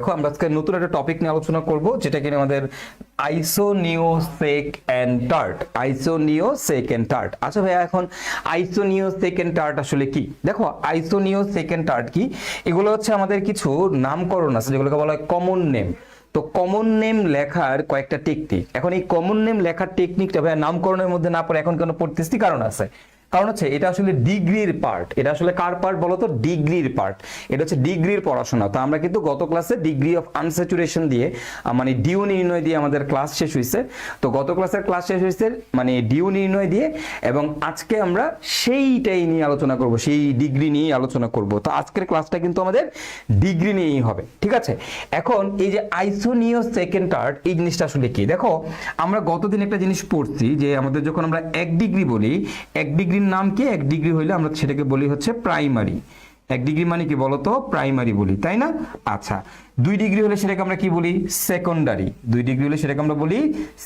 দেখো আমরা আজকে নতুন একটা টপিক নিয়ে আলোচনা করব, যেটা কিনা আমাদের আইসোনিও সেক এন্ড টার্ট। আইসোনিও সেক এন্ড টার্ট। আচ্ছা ভাইয়া, এখন আইসোনিও সেক এন্ড টার্ট আসলে কি? দেখো আইসোনিও সেক এন্ড টার্ট কি, এগুলো হচ্ছে আমাদের কিছু নামকরণ আছে যেগুলোকে বলা হয় কমন নেম। তো কমন নেম লেখার কয়েকটা টেকনিক। এখন এই কমন নেম লেখার টেকনিকটা ভাইয়া নামকরণের মধ্যে না পড়ে এখন কেন পড়তেছি, কারণ আছে। কারণ হচ্ছে এটা আসলে ডিগ্রির পার্ট। এটা আসলে কার পার্ট বলতো? ডিগ্রির পার্ট। এটা হচ্ছে ডিগ্রির পড়াশোনা। তো আমরা কিন্তু গত ক্লাসে ডিগ্রি অফ আনস্যাচুরেশন দিয়ে মানে ডিউ নির্ণয় দিয়ে আমাদের ক্লাস শেষ হয়েছে। তো গত ক্লাসের ক্লাস শেষ হয়েছে মানে ডিউ নির্ণয় দিয়ে, এবং আজকে আমরা সেইটাই নিয়ে আলোচনা করব, সেই ডিগ্রি নিয়ে আলোচনা করব। তো আজকের ক্লাসটা কিন্তু আমাদের ডিগ্রি নিয়েই হবে, ঠিক আছে? এখন এই যে আইসোনিও সেকেন্ড টার্ট, এই জিনিসটা আসলে কি? দেখো আমরা গতদিন একটা জিনিস পড়ছি যে আমাদের যখন আমরা 1 ডিগ্রি বলি, 1 ডিগ্রির নাম কি? 1 ডিগ্রি হইলে আমরা সেটাকে বলি হচ্ছে প্রাইমারি। 1 ডিগ্রি মানে কি বলতো? প্রাইমারি বলি, তাই না? আচ্ছা, 2 ডিগ্রি হলে সেটাকে আমরা কি বলি? সেকেন্ডারি। 2 ডিগ্রি হলে সেটাকে আমরা বলি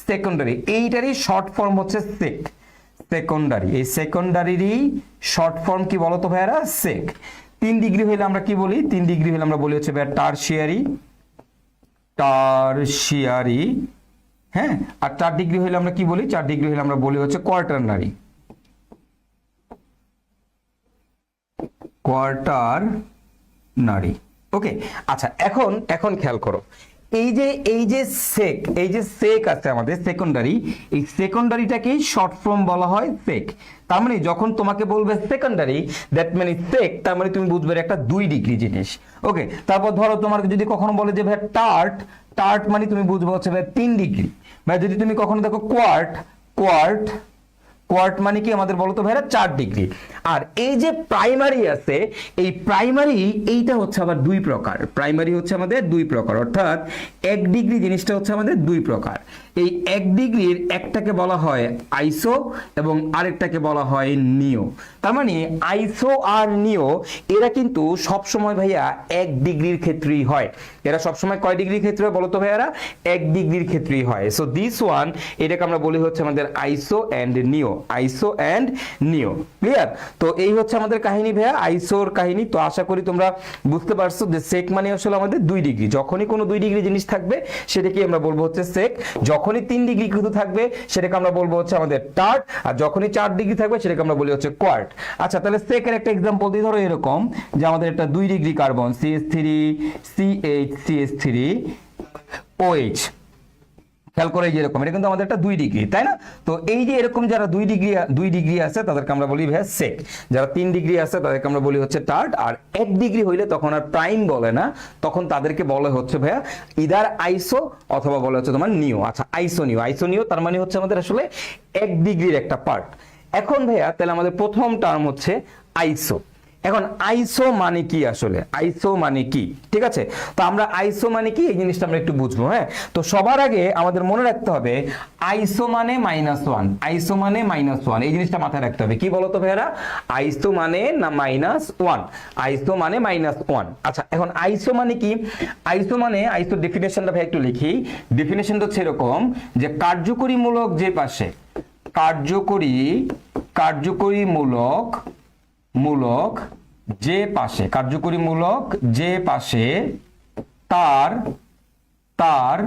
সেকেন্ডারি। এইটারই শর্ট ফর্ম হচ্ছে সেক। সেকেন্ডারি, এই সেকেন্ডারিরই শর্ট ফর্ম কি বলতো ভাইয়ারা? সেক। 3 ডিগ্রি হলে আমরা কি বলি? 3 ডিগ্রি হলে আমরা বলি হচ্ছে ভাইয়া টারশিয়ারি। টারশিয়ারি, হ্যাঁ। আর 4 ডিগ্রি হলে আমরা কি বলি? 4 ডিগ্রি হলে আমরা বলি হচ্ছে কোয়ার্টারনারি। কোয়ার্টারনারি, ওকে। আচ্ছা, এখন খেয়াল করো, এই যে সেক আছে আমাদের সেকেন্ডারি, এই সেকেন্ডারিটাকেই শর্ট ফর্ম বলা হয় সেক। তার মানে যখন তোমাকে বলবে সেকেন্ডারি, দ্যাট মানে সেক, তার মানে তুমি বুঝবে একটা 2 ডিগ্রি জিনিস, ওকে। তারপর ধরো তোমার যদি কখনো বলে যে ভাই টার্ট, টার্ট মানে তুমি বুঝবে হচ্ছে ভাই 3 ডিগ্রি। ভাই যদি তুমি কখনো দেখো কোয়ার্ট, কোয়ার্ট, কোয়ার্ট মানে কি আমাদের বলতো ভাইরা 4 ডিগ্রি। আর এই যে প্রাইমারি আছে, এই প্রাইমারি এইটা হচ্ছে আবার 2 প্রকার। প্রাইমারি হচ্ছে আমাদের 2 প্রকার, অর্থাৎ 1 ডিগ্রি জিনিসটা হচ্ছে আমাদের 2 প্রকার। এই 1 ডিগ্রির একটাকে বলা হয় আইসো এবং আরেকটাকে বলা হয় নিও। তার মানে আইসো আর নিও এরা কিন্তু সব সময় ভাইয়া 1 ডিগ্রির ক্ষেত্রেই হয়। এরা সব সময় কয় ডিগ্রির ক্ষেত্রে হয় বলতো ভাইয়ারা? 1 ডিগ্রির ক্ষেত্রেই হয়। সো দিস ওয়ান, এটাকে আমরা বলি হচ্ছে আমাদের আইসো এন্ড নিও। আইসো এন্ড নিও, ক্লিয়ার? তো এই হচ্ছে আমাদের কাহিনী ভাইয়া, আইসোর কাহিনী। তো আশা করি তোমরা বুঝতে পারছো যে সেক মানে আসলে আমাদের 2 ডিগ্রি। যখনই কোনো 2 ডিগ্রি জিনিস থাকবে সেটাকে আমরা বলবো হচ্ছে সেক। যখনই 3 ডিগ্রি কিন্তু থাকবে সেটাকে আমরা বলবো হচ্ছে আমাদের টার্ট। আর যখনই 4 ডিগ্রি থাকবে সেটাকে আমরা বলি হচ্ছে কোয়ার্ট। আচ্ছা, তাহলে সেকের একটা एग्जांपल দিই। ধরো এরকম যে আমাদের একটা 2 degree carbon CH3 CH3 OH, খেয়াল করে যেরকম এটা কিন্তু আমাদের একটা 2 ডিগ্রি, তাই না? তো এই যে এরকম যারা 2 ডিগ্রি আছে তাদেরকে আমরা বলি ভাইয়া সেক। যারা 3 ডিগ্রি আছে তাদেরকে আমরা বলি হচ্ছে টার্ট। আর 1 ডিগ্রি হইলে তখন আর প্রাইম বলে না, তখন তাদেরকে বলে হচ্ছে ভাইয়া ইদার আইসো অথবা বলে হচ্ছে তোমার নিও। আচ্ছা, আইসোনিও। আইসোনিও তার মানে হচ্ছে আমাদের আসলে 1 ডিগ্রির একটা পার্ট। এখন ভাইয়া তাহলে আমাদের প্রথম টার্ম হচ্ছে আইসো। এখন আইসো মানে কি আসলে? আইসো মানে কি, ঠিক আছে? তো আমরা আইসো মানে কি এই জিনিসটা আমরা একটু বুঝবো, হ্যাঁ। তো সবার আগে আমাদের মনে রাখতে হবে আইসো মানে -1। আইসো মানে -1, এই জিনিসটা মাথায় রাখতে হবে। কি বলতো ভাইয়ারা? আইসো মানে না -1, আইসো মানে -1। আচ্ছা, এখন আইসো মানে কি? আইসো মানে, আইসো ডেফিনেশনটা ভাই একটু লিখি। ডেফিনেশনটা হচ্ছে এরকম যে কার্যকরীমূলক যে পাশে, কার্যকরীমূলক যে পাশে, কার্যকরীমূলক যে পাশে তার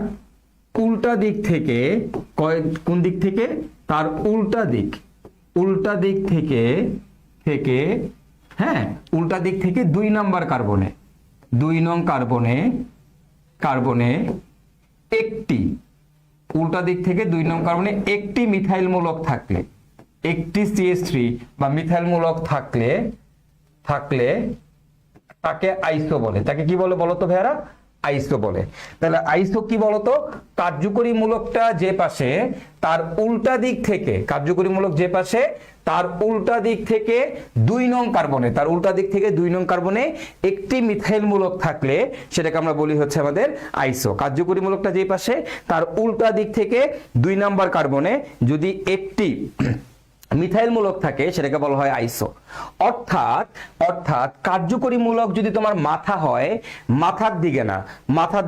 উল্টা দিক থেকে, কোন দিক থেকে? তার উল্টা দিক থেকে হ্যাঁ, উল্টা দিক থেকে 2 নাম্বার কার্বনে, 2 নং কার্বনে একটি, উল্টা দিক থেকে 2 নং কার্বনে একটি মিথাইল মূলক থাকলে, একটি CH3 বা মিথাইল মূলক থাকলে তাকে আইসো বলে। তাকে কি বলে বলতো ভাইয়ারা? আইসো বলে। তাহলে আইসো কি বলতো? কার্যকরীমূলকটা যে পাশে তার উল্টা দিক থেকে, কার্যকরীমূলক যে পাশে তার উল্টা দিক থেকে 2 নং কার্বনে, তার উল্টা দিক থেকে 2 নং কার্বনে একটি মিথাইল মূলক থাকলে সেটাকে আমরা বলি হচ্ছে আমাদের আইসো। কার্যকরীমূলকটা যে পাশে তার উল্টা দিক থেকে 2 নাম্বার কার্বনে যদি একটি মিথাইল মূলক থাকে সেটাকে বলা হয় আইসো। অর্থাৎ অর্থাৎ কার্যকরী মূলক যদি তোমার মাথা হয়, মাথার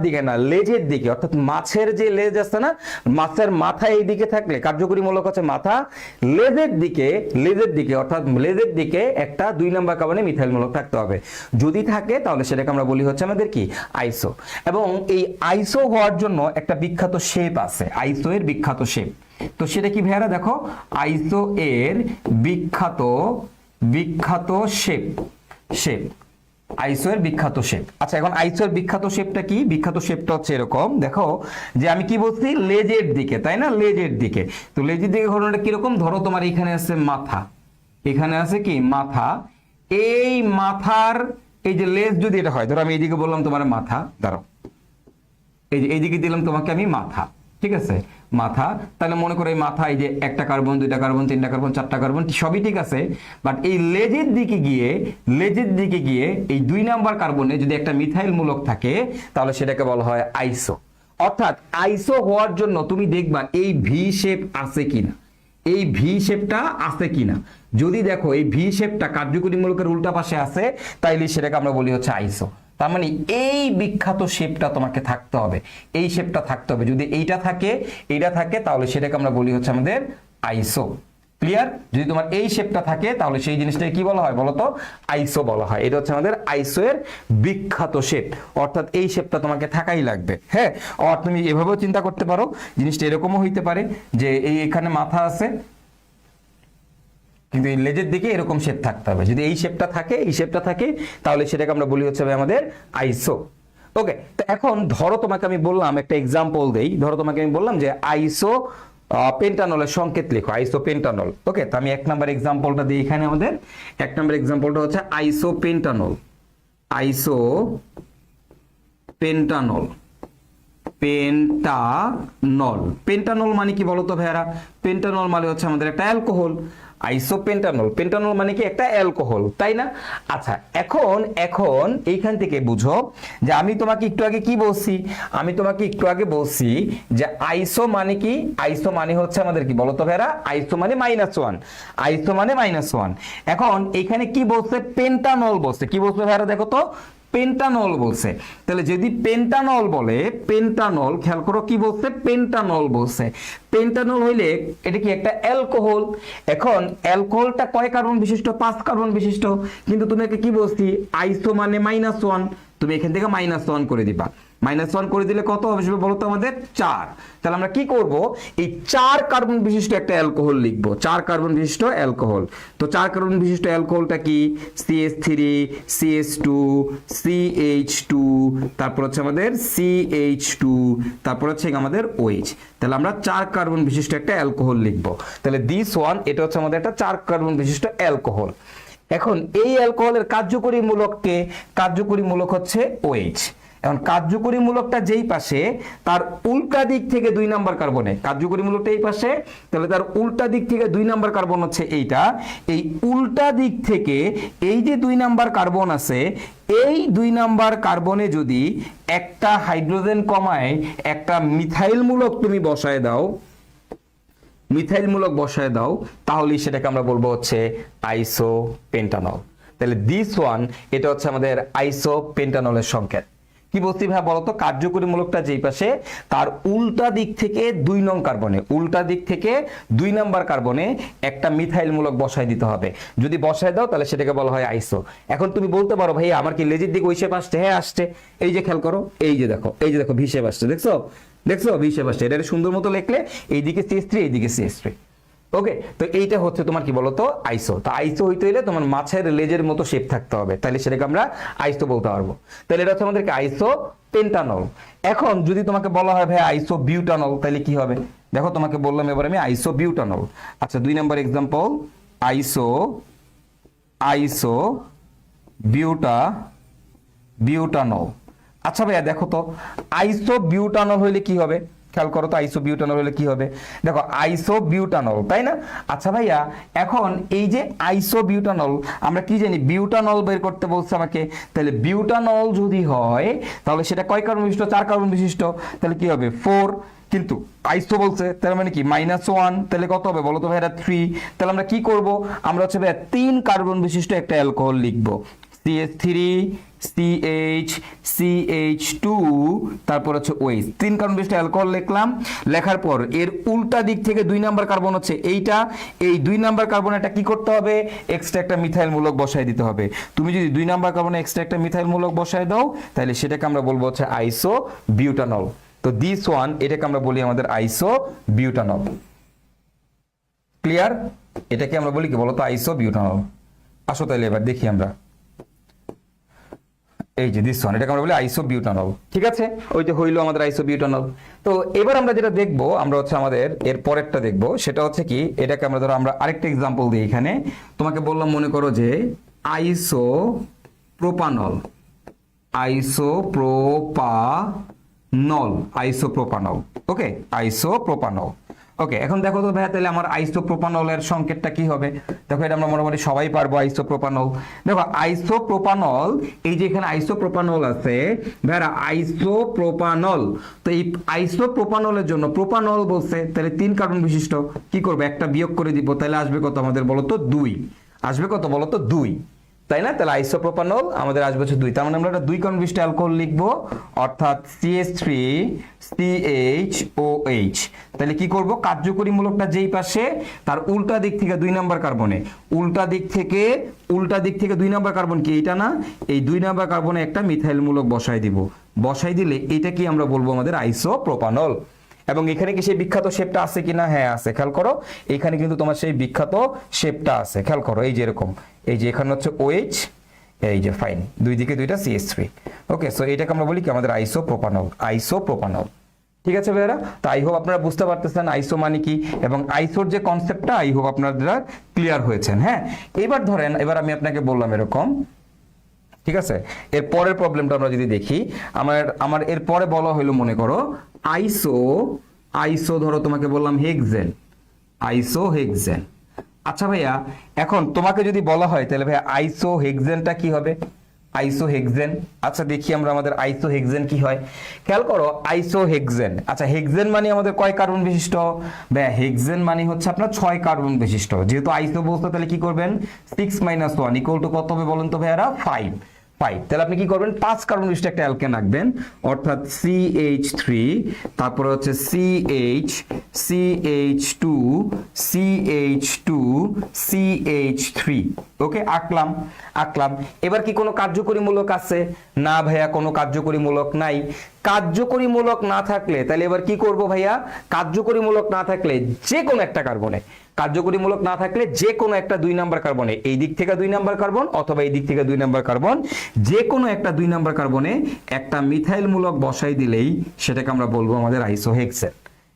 দিকে না লেজের দিকে, অর্থাৎ মাছের যে লেজ আছে না, মাছের মাথা এই দিকে থাকলে কার্যকরী মূলক হচ্ছে মাথা, লেজের দিকে অর্থাৎ লেজের দিকে একটা 2 নম্বর কার্বনে মিথাইল মূলক থাকতে হবে। যদি থাকে তাহলে সেটাকে আমরা বলি হচ্ছে আমাদের কি আইসো। এবং এই আইসো হওয়ার জন্য একটা বিখ্যাত শেপ আছে, আইসো এর বিখ্যাত শেপ। তো সেটা কি ভাইয়ারা দেখো, আইসো এর বিখ্যাত শেপ আইসো এর বিখ্যাত শেপ। আচ্ছা, এখন আইসো এর বিখ্যাত শেপটা কি? বিখ্যাত শেপটা হচ্ছে এরকম, দেখো যে আমি কি বলছি, লেজের দিকে, তাই না, লেজের দিকে। তো লেজের দিকে ঘটনাটা কিরকম, ধরো তোমার এখানে আছে মাথা, এখানে আছে কি মাথা, এই মাথার এই যে লেজ যদি এটা হয়, ধরো আমি এইদিকে বললাম তোমার মাথা, দাঁড়াও এই যে এইদিকে দিলাম তোমাকে আমি মাথা, ঠিক আছে, মাথা। তাহলে মনে করো এই মাথা, এই যে 1টা কার্বন 2টা কার্বন 3টা কার্বন 4টা কার্বন সবই ঠিক আছে, বাট এই লেজের দিকে গিয়ে এই 2 নাম্বার কার্বনে যদি একটা মিথাইল মূলক থাকে তাহলে সেটাকে বলা হয় আইসো। অর্থাৎ আইসো হওয়ার জন্য তুমি দেখবা এই ভি শেপ আছে কিনা, এই ভি শেপটা আছে কিনা। যদি দেখো এই ভি শেপটা কার্যকরী মূলকের উল্টা পাশে আছে, তাইলে সেটাকে আমরা বলি হচ্ছে আইসো। তার মানে এই বিখ্যাত শেপটা তোমাকে থাকতে হবে, এই শেপটা থাকতে হবে। যদি এইটা থাকে তাহলে সেটাকে আমরা বলি হচ্ছে আমাদের আইসো। ক্লিয়ার? যদি তোমার এই শেপটা থাকে তাহলে সেই জিনিসটাকে কি বলা হয় বলতো, আইসো বলা হয়। এটা হচ্ছে আমাদের আইসো এর বিখ্যাত শেপ, অর্থাৎ এই শেপটা তোমাকে থাকাই লাগবে। হ্যাঁ, আর তুমি এভাবেও চিন্তা করতে পারো, জিনিসটা এরকমও হইতে পারে যে এই এখানে মাথা আছে কিন্তু এই লেজের দিকে এরকম শেপ থাকতে হবে। যদি এই শেপটা থাকে তাহলে সেটাকে আমরা বলি হচ্ছে আমাদের আইসো। ওকে, তো এখন ধরো তোমাকে আমি বললাম, একটা এক্সাম্পল দেই, ধরো তোমাকে আমি বললাম যে আইসো পেন্টানলের সংকেত লেখো, আইসো পেন্টানল। ওকে, তো আমি 1 নাম্বার এক্সাম্পলটা দিই এখানে। আমাদের 1 নাম্বার এক্সাম্পলটা হচ্ছে আইসো পেন্টানল। পেন্টানল মানে কি বলতো ভাইয়ারা? পেন্টানল মানে হচ্ছে আমাদের একটা অ্যালকোহল। পেন্টানল মানে কি একটা অ্যালকোহল, তাই না? আচ্ছা, এখন এইখান থেকে বুঝো যে আমি তোমাকে একটু আগে কি বলছি, বলছি যে আইসো মানে কি, আইসো মানে হচ্ছে আমাদের কি বলতো ভাইয়ারা, আইসো মানে -1। এখন এখানে কি বলছে, পেন্টানল বলছে। কি বলছে ভাইয়ারা দেখো তো, পেন্টানল বলছে। তাহলে যদি পেন্টানল বলে, পেন্টানল খেয়াল করো কি বলছে, পেন্টানল বলছে। পেন্টানল হইলে এটা কি একটা অ্যালকোহল। এখন অ্যালকোহলটা কয় কার্বন বিশিষ্ট? 5 কার্বন বিশিষ্ট। কিন্তু তুমি কি বলছি, আইসো মানে -1, তুমি এখান থেকে -1 করে দিবা। -1 করে দিলে কত হবে বলো তো আমাদের? 4। তাহলে আমরা কি করব, এই 4 কার্বন বিশিষ্ট একটা অ্যালকোহল লিখবো, 4 কার্বন বিশিষ্ট অ্যালকোহল। তো 4 কার্বন বিশিষ্ট অ্যালকোহলটা কি, CH3 CH2 CH2, তারপর হচ্ছে আমাদের CH2, তারপর হচ্ছে আমাদের OH। তাহলে আমরা 4 কার্বন বিশিষ্ট একটা অ্যালকোহল লিখবো। তাহলে দিস ওয়ান, এটা হচ্ছে আমাদের একটা 4 কার্বন বিশিষ্ট অ্যালকোহল। এখন এই অ্যালকোহলের কার্যকরী মূলক হচ্ছে OH। এখন কার্যকরী মূলকটা যেই পাশে, তার উল্টা দিক থেকে 2 নাম্বার কার্বনে, কার্যকরী মূলকটা এই পাশে, তাহলে তার উল্টা দিক থেকে 2 নাম্বার কার্বন হচ্ছে এইটা। এই উল্টা দিক থেকে এই যে 2 নাম্বার কার্বন আছে, এই 2 নাম্বার কার্বনে যদি একটা হাইড্রোজেন কমায় একটা মিথাইল মূলক তুমি বসায় দাও, তাহলে সেটাকে আমরা বলবো হচ্ছে আইসো পেন্টানল। তাহলে দিস ওয়ান, এটা হচ্ছে আমাদের আইসো পেন্টানলের সংকেত। কি বলছি ভাই বলতো, কার্যকরী মূলকটা যেই পাশে, তার উল্টা দিক থেকে 2 নং কার্বনে, উল্টা দিক থেকে 2 নাম্বার কার্বনে একটা মিথাইল মূলক বসায় দিতে হবে। যদি বসায় দাও তাহলে সেটাকে বলা হয় আইসো। এখন তুমি বলতে পারো ভাই আমার কি লেজের দিকে ওই শেপ আসছে? হ্যাঁ আসছে। এই যে খেয়াল করো, এই যে দেখো ভি শেপ আসছে, দেখছো ভি শেপ আসছে। এটা সুন্দর মতো লিখলে এইদিকে CH3 এইদিকে CH3। ওকে, তো এইটা হচ্ছে তোমার কি বলতো আইসো। তো আইসো হইতে হলে তোমার মাছের লেজের মতো শেপ থাকতে হবে, তাহলে সেটাকে আমরা আইসো বলতে পারবো। তাহলে এটা হচ্ছে আমাদেরকে আইসো পেন্টানল। এখন যদি তোমাকে বলা হয় ভাই আইসো বিউটানল, তাহলে কি হবে? দেখো তোমাকে বললাম এবার আমি আইসো বিউটানল। আচ্ছা, 2 নাম্বার এক্সাম্পল, আইসো বিউটানল। আচ্ছা ভাইয়া দেখো তো, আইসো বিউটানল হইলে কি হবে? খেয়াল করো তো আইসোবিউটানল হলে কি হবে, দেখো আইসোবিউটানল, তাই না? আচ্ছা ভাইয়া, এখন এই যে আইসোবিউটানল, আমরা কি জানি বিউটানল বের করতে বলছে আমাকে, তাহলে বিউটানল যদি হয় তাহলে সেটা কয় কার্বন বিশিষ্ট? 4 কার্বন বিশিষ্ট, তাহলে কি হবে 4, কিন্তু আইসো বলছে তার মানে কি -1, তাহলে কত হবে বলো তো ভাইয়া? 3। তাহলে আমরা কি করব, আমরা হচ্ছে ভাইয়া 3 কার্বন বিশিষ্ট একটা অ্যালকোহল লিখবো, CH3 CH CH2 তারপর হচ্ছে OH, 3 কার্বন বিশিষ্ট অ্যালকোহল লিখলাম। লেখার পর এর উল্টা দিক থেকে 2 নাম্বার কার্বন হচ্ছে এইটা, এই 2 নাম্বার কার্বন একটা কি করতে হবে? এক্সট্রা একটা মিথাইল মূলক বসাই দিতে হবে। তুমি যদি 2 নাম্বার কার্বনে এক্সট্রা একটা মিথাইল মূলক বসাই দাও তাহলে সেটাকে আমরা বলবো হচ্ছে আইসোবিউটানল। তো দিস ওয়ান, এটাকে আমরা বলি আমাদের আইসোবিউটানল। ক্লিয়ার? এটাকে আমরা বলি কি বলতো? আইসোবিউটানল। আসো তাহলে এবার দেখি আমরা, এই যে দিস ওয়ান, এটাকে আমরা বলি আইসোবিউটানল। ঠিক আছে, ওই যে হইলো আমাদের আইসোবিউটানল। তো এবার আমরা যেটা দেখবো, আমরা হচ্ছে আমাদের এর পরেরটা দেখবো, সেটা হচ্ছে কি, এটাকে আমরা ধরো আমরা আরেকটা এক্সাম্পল দিই। এখানে তোমাকে বললাম, মনে করো যে আইসোপ্রোপানল, আইসোপ্রোপানল, ওকে, আইসোপ্রোপানল। ওকে, এখন দেখো তো ভাইয়া, তাহলে আমার আইসোপ্রোপানলের সংকেতটা কি হবে? দেখো এটা আমরা মোটামুটি সবাই পারবো, আইসোপ্রোপানল। দেখো আইসোপ্রোপানল, এই যে এখানে আইসোপ্রোপানল আছে ভাইয়া, আইসোপ্রোপানল। তো এই আইসোপ্রোপানলের জন্য প্রোপানল বলছে, তাহলে 3 কার্বন বিশিষ্ট, কি করবো? একটা বিয়োগ করে দিব, তাহলে আসবে কত আমাদের বলো তো? 2। আসবে কত বলো তো? 2, তাই না? তাহলে আইসোপ্রোপানল আমাদের আসবে হচ্ছে 2। তার মানে আমরা একটা 2 কার্বন বিশিষ্ট অ্যালকোহল লিখবো, অর্থাৎ CH3 CHOH। তাহলে কি করব? কার্যকরী মূলকটা যেই পাশে তার উল্টা দিক থেকে 2 নাম্বার কার্বনে, উল্টা দিক থেকে 2 নাম্বার কার্বন কি এটা না? এই 2 নাম্বার কার্বনে একটা মিথাইল মূলক বসাই দিব। বসাই দিলে এটা কি আমরা বলবো? আমাদের আইসোপ্রোপানল। এবং এখানে কি সেই বিখ্যাত শেপটা আছে কিনা? হ্যাঁ আছে, খেয়াল করো এখানে কিন্তু তোমার সেই বিখ্যাত শেপটা আছে, খেয়াল করো এই যে এরকম, এই যে এখানে হচ্ছে OH, এই যে ফাইন, দুই দিকে 2টা CH3। ওকে, সো এটাকে আমরা বলি কি? আমাদের আইসোপ্রোপানল। ঠিক আছে ভাইরা? তো আই হোপ আপনারা বুঝতে পারতেছেন আইসো মানে কি, এবং আইসোর যে কনসেপ্টটা আই হোপ আপনারা ক্লিয়ার হয়েছেন। হ্যাঁ, এবার ধরেন, এবার আমি আপনাকে বললাম এরকম, ঠিক আছে? এর পরের প্রবলেমটা আমরা যদি দেখি, আমার এর পরে বলা হলো, মনে করো আইসো ধরো তোমাকে বললাম হেক্সেন, আইসোহেক্সেন। আচ্ছা ভাইয়া, এখন তোমাকে যদি বলা হয় তাহলে ভাইয়া আইসোহেক্সেনটা কি হবে? আইসোহেক্সেন, আচ্ছা দেখি আমরা আমাদের আইসোহেক্সেন কি হয়। খেয়াল করো আইসোহেক্সেন, আচ্ছা হেক্সেন মানে আমাদের কয় কার্বন বিশিষ্ট? ভাইয়া হেক্সেন মানে হচ্ছে আপনার 6 কার্বন বিশিষ্ট। যেহেতু আইসো বলতে, তাহলে কি করবেন? 6 - 1 = কত হবে বলেন তো ভাইয়ারা? 5। তাহলে আপনি কি করবেন? 5 কার্বন বিশিষ্ট একটা অ্যালকেন রাখবেন, অর্থাৎ CH3, তারপর হচ্ছে CH2 CH3। ওকে, আঁকলাম। এবার কি কোনো কার্যকরী মূলক আছে? না ভাইয়া, কোনো কার্যকরী মূলক নাই। কার্যকরী মূলক না থাকলে তাহলে এবার কি করব ভাইয়া? কার্যকরী মূলক না থাকলে যে কোনো একটা কার্বনে, কার্যকরী মূলক না থাকলে যে কোনো একটা 2 নাম্বার কার্বনে, এই দিক থেকে 2 নাম্বার কার্বন অথবা এই দিক থেকে 2 নাম্বার কার্বন, যে কোনো একটা 2 নাম্বার কার্বনে একটা মিথাইল মূলক বসাই দিলেই সেটাকে আমরা বলবো আমাদের আইসোহেক্সেন।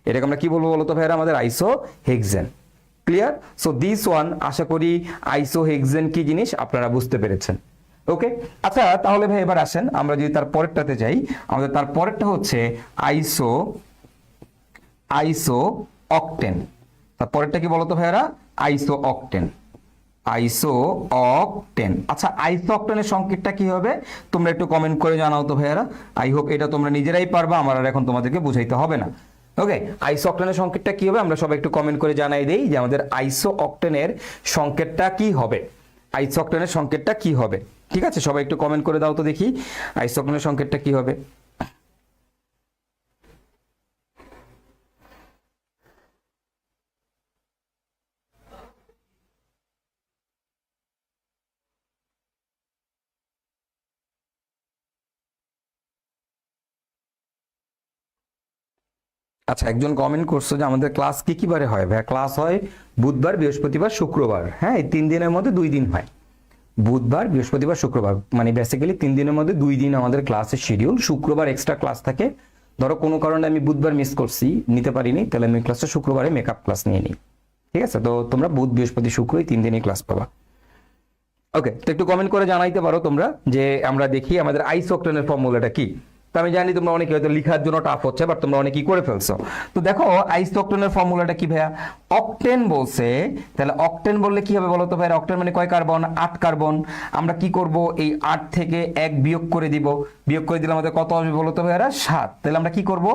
এটাকে আমরা কি বলবো বলতো ভাইরা? আমাদের আইসোহেক্সেন। ক্লিয়ার? সো দিস ওয়ান, আশা করি আইসোহেক্সেন কি জিনিস আপনারা বুঝতে পেরেছেন। ওকে, আচ্ছা তাহলে ভাই এবার আসেন আমরা যদি তার পরেরটাতে যাই। আমাদের তার পরেরটা হচ্ছে আইসোঅক্টেন। তার পরেরটা কি বলতো ভাইয়ারা? আইসোঅক্টেন। আচ্ছা আইসোঅক্টেনের সংকেতটা কি হবে তোমরা একটু কমেন্ট করে জানাও তো ভাইয়ারা। আই হোপ এটা তোমরা নিজেরাই পারবা, আমার আর এখন তোমাদেরকে বুঝাইতে হবে না। ওকে, আইসোঅক্টেনের সংকেতটা কি হবে আমরা সবাই একটু কমেন্ট করে জানাই দেই যে আমাদের আইসোঅক্টেনের সংকেতটা কি হবে। আইসোঅক্টেনের সংকেতটা কি হবে? ঠিক আছে, সবাই একটু কমেন্ট করে দাও তো দেখি আইসোঅক্টেনের সংকেতটা কি হবে। আচ্ছা, একজন কমেন্ট করছো যে আমাদের ক্লাস কি কি বারে হয়? ভাইয়া ক্লাস হয় বুধবার, বৃহস্পতিবার, শুক্রবার। হ্যাঁ, এই 3 দিনের মধ্যে 2 দিন হয়, বুধবার, বৃহস্পতিবার, শুক্রবার। মানে বেসিক্যালি 3 দিনের মধ্যে 2 দিন আমাদের ক্লাসের শিডিউল। শুক্রবার এক্সট্রা ক্লাস থাকে, ধরো কোনো কারণে আমি বুধবার মিস করছি, নিতে পারিনি, তাহলে আমি ক্লাসটা শুক্রবারে মেকআপ ক্লাস নিয়ে নিই। ঠিক আছে, তো তোমরা বুধ, বৃহস্পতি, শুক্র এই 3 দিনই ক্লাস পাবা। ওকে, তো একটু কমেন্ট করে জানাইতে পারো তোমরা যে আমরা দেখি আমাদের আইসোঅক্টেনের ফর্মুলাটা কি। তো আমি জানি তোমরা অনেকে হয়তো লেখার জন্য টাফ হচ্ছে, বাট তোমরা অনেকেই করে ফেলছো। তো দেখো আইসোকটেনের ফর্মুলাটা কি ভাইয়া, অকটেন বলছে, তাহলে অকটেন বললে কি হবে বলো তো ভাইয়া, অকটেন মানে কয় কার্বন, 8 কার্বন। আমরা কি করব, এই 8 থেকে 1 বিয়োগ করে দিব, বিয়োগ করে দিলে আমাদের কত হবে বলো তো ভাইয়া, 7। তাহলে আমরা কি করব,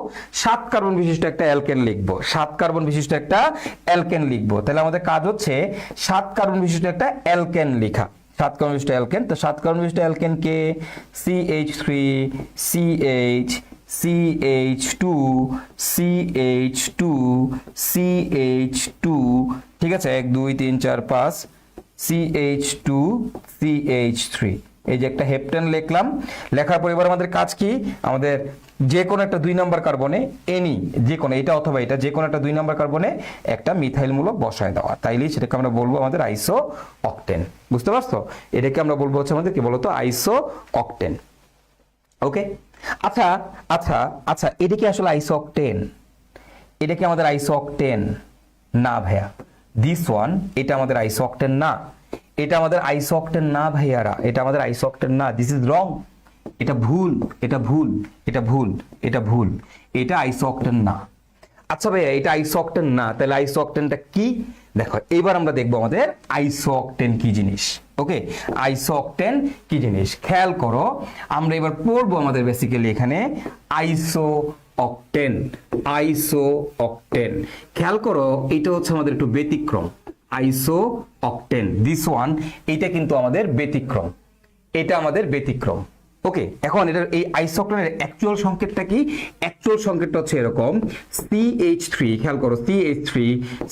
7 কার্বন বিশিষ্ট একটা অ্যালকেন লিখব, 7 কার্বন বিশিষ্ট একটা অ্যালকেন লিখব। তাহলে আমাদের কাজ হচ্ছে 7 কার্বন বিশিষ্ট একটা অ্যালকেন লেখা, 7 কার্বন বিশিষ্ট অ্যালকেন। তো 7 কার্বন বিশিষ্ট অ্যালকেন কে CH3 CH CH2 CH2 CH2, ঠিক আছে, 1 2 3 4 5 CH2 CH3, এই যে একটা হেপ্টেন লিখলাম। লেখার পর এবার আমাদের কাজ কি, আমাদের যে কোনো একটা 2 নাম্বার কার্বনে এনি, যে কোনো এটা অথবা এটা, যে কোনো একটা 2 নাম্বার কার্বনে একটা মিথাইল মূলক বসায় দেওয়া, তাইলেই সেটাকে আমরা বলবো আমাদের আইসো অকটেন। বুঝতে পারছো, এটাকে আমরা বলবো হচ্ছে আমাদের কি বলতো, আইসো অকটেন। ওকে, আচ্ছা আচ্ছা আচ্ছা, এটা কি আসলে আইসো অকটেন? এটা কি আমাদের আইসো অকটেন? না ভাইয়া, দিস ওয়ান, এটা আমাদের আইসো অকটেন না, এটা আমাদের আইসো অকটেন না ভাইয়ারা, এটা আমাদের আইসো অকটেন না, দিস ইজ রং, এটা ভুল, এটা ভুল, এটা ভুল, এটা ভুল, এটা আইসো অকটেন না। আচ্ছা ভাইয়া, এটা আইসো অকটেন না, তাহলে আইসো অকটেনটা কি? দেখো এবার আমরা দেখবো আমাদের আইসো অকটেন কি জিনিস। ওকে, আইসো অকটেন কি জিনিস খেয়াল করো, আমরা এবার পড়বো আমাদের বেসিক্যালি এখানে আইসো অকটেন। আইসো অকটেন খেয়াল করো, এটা হচ্ছে আমাদের একটু ব্যতিক্রম, আইসো অকটেন দিস ওয়ান, এটা কিন্তু আমাদের ব্যতিক্রম, এটা আমাদের ব্যতিক্রম। ওকে, এখন এটার এই আইসোকটেনের অ্যাকচুয়াল সংকেতটা কি? অ্যাকচুয়াল সংকেতটা হচ্ছে এরকম, CH3, খেয়াল করো CH3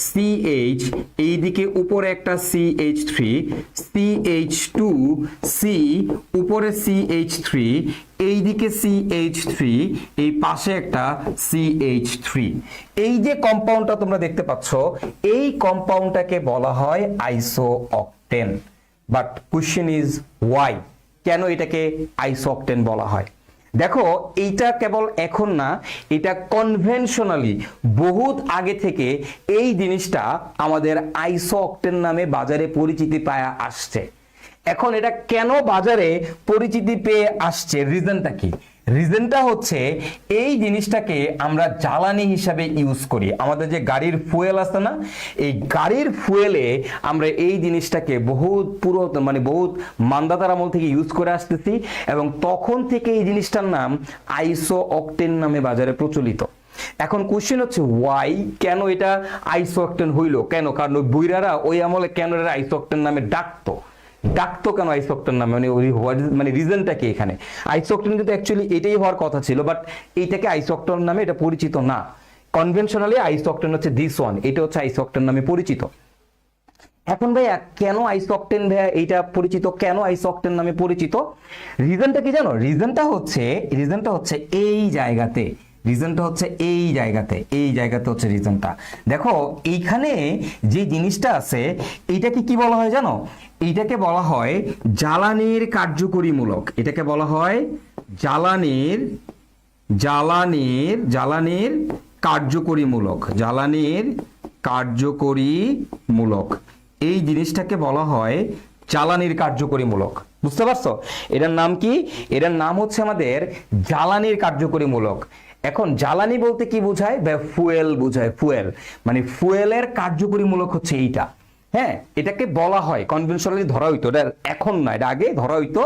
CH, এইদিকে উপরে একটা CH3 CH2 C, উপরে CH3, এইদিকে CH3, এই পাশে একটা CH3, এই যে কম্পাউন্ডটা তোমরা দেখতে পাচ্ছ, এই কম্পাউন্ডটাকে বলা হয় আইসো octane. But question is Y, কেন এটাকে আইসো অকটেন বলা হয়? দেখো এইটা কেবল এখন না, এটা কনভেনশনালি বহুত আগে থেকে এই জিনিসটা আমাদের আইসো অকটেন নামে বাজারে পরিচিতি পায় আসছে। এখন এটা কেন বাজারে পরিচিতি পেয়ে আসছে, রিজনটা কি? রিজনটা হচ্ছে এই জিনিসটাকে আমরা জ্বালানি হিসাবে ইউজ করি, আমাদের যে গাড়ির ফুয়েল আছে না, এই গাড়ির ফুয়েলে আমরা এই জিনিসটাকে বহুত মানে বহুত মান্দাতার আমল থেকে ইউজ করে আসতেছি, এবং তখন থেকে এই জিনিসটার নাম আইসো অকটেন নামে বাজারে প্রচলিত। এখন কোশ্চেন হচ্ছে ওয়াই, কেন এটা আইসো অকটেন হইলো, কেন? কারণ ওই বুইরারা ওই আমলে কেন এটা আইসো অকটেন নামে ডাকতো কেন আইসোকটেন নামে, মানে রিজনটা কি এখানে? আইসোকটেন কিন্তু অ্যাকচুয়ালি এটাই হওয়ার কথা ছিল, বাট এইটাকে আইসোকটেন নামে এটা পরিচিত না। কনভেনশনালি আইসোকটেন হচ্ছে দিস ওয়ান, এটা হচ্ছে আইসোকটেন নামে পরিচিত। এখন ভাইয়া কেন আইসোকটেন ভাইয়া এইটা পরিচিত, কেন আইসোকটেন নামে পরিচিত? রিজনটা কি জানো? রিজনটা হচ্ছে এই জায়গাতে, রিজনটা হচ্ছে এই জায়গাতে হচ্ছে রিজনটা। দেখো এইখানে যে জিনিসটা আছে, এইটাকে কি বলা হয় জানো? এইটাকে বলা হয় জ্বালানির কার্যকরীমূলক, এটাকে বলা হয় জ্বালানির কার্যকরীমূলক, এই জিনিসটাকে বলা হয় জ্বালানির কার্যকরীমূলক। বুঝতে পারছো? এটার নাম কি? এটার নাম হচ্ছে আমাদের জ্বালানির কার্যকরীমূলক। এখন জ্বালানি বলতে কি বোঝায়? ফুয়েল বোঝায়, ফুয়েল মানে ফুয়েলের কার্যকরীমূলক হচ্ছে এইটা। হ্যাঁ, এটাকে বলা হয় কনভেনশনালি ধরা হইতো, এটা এখন না, এটা আগে ধরা হইতো,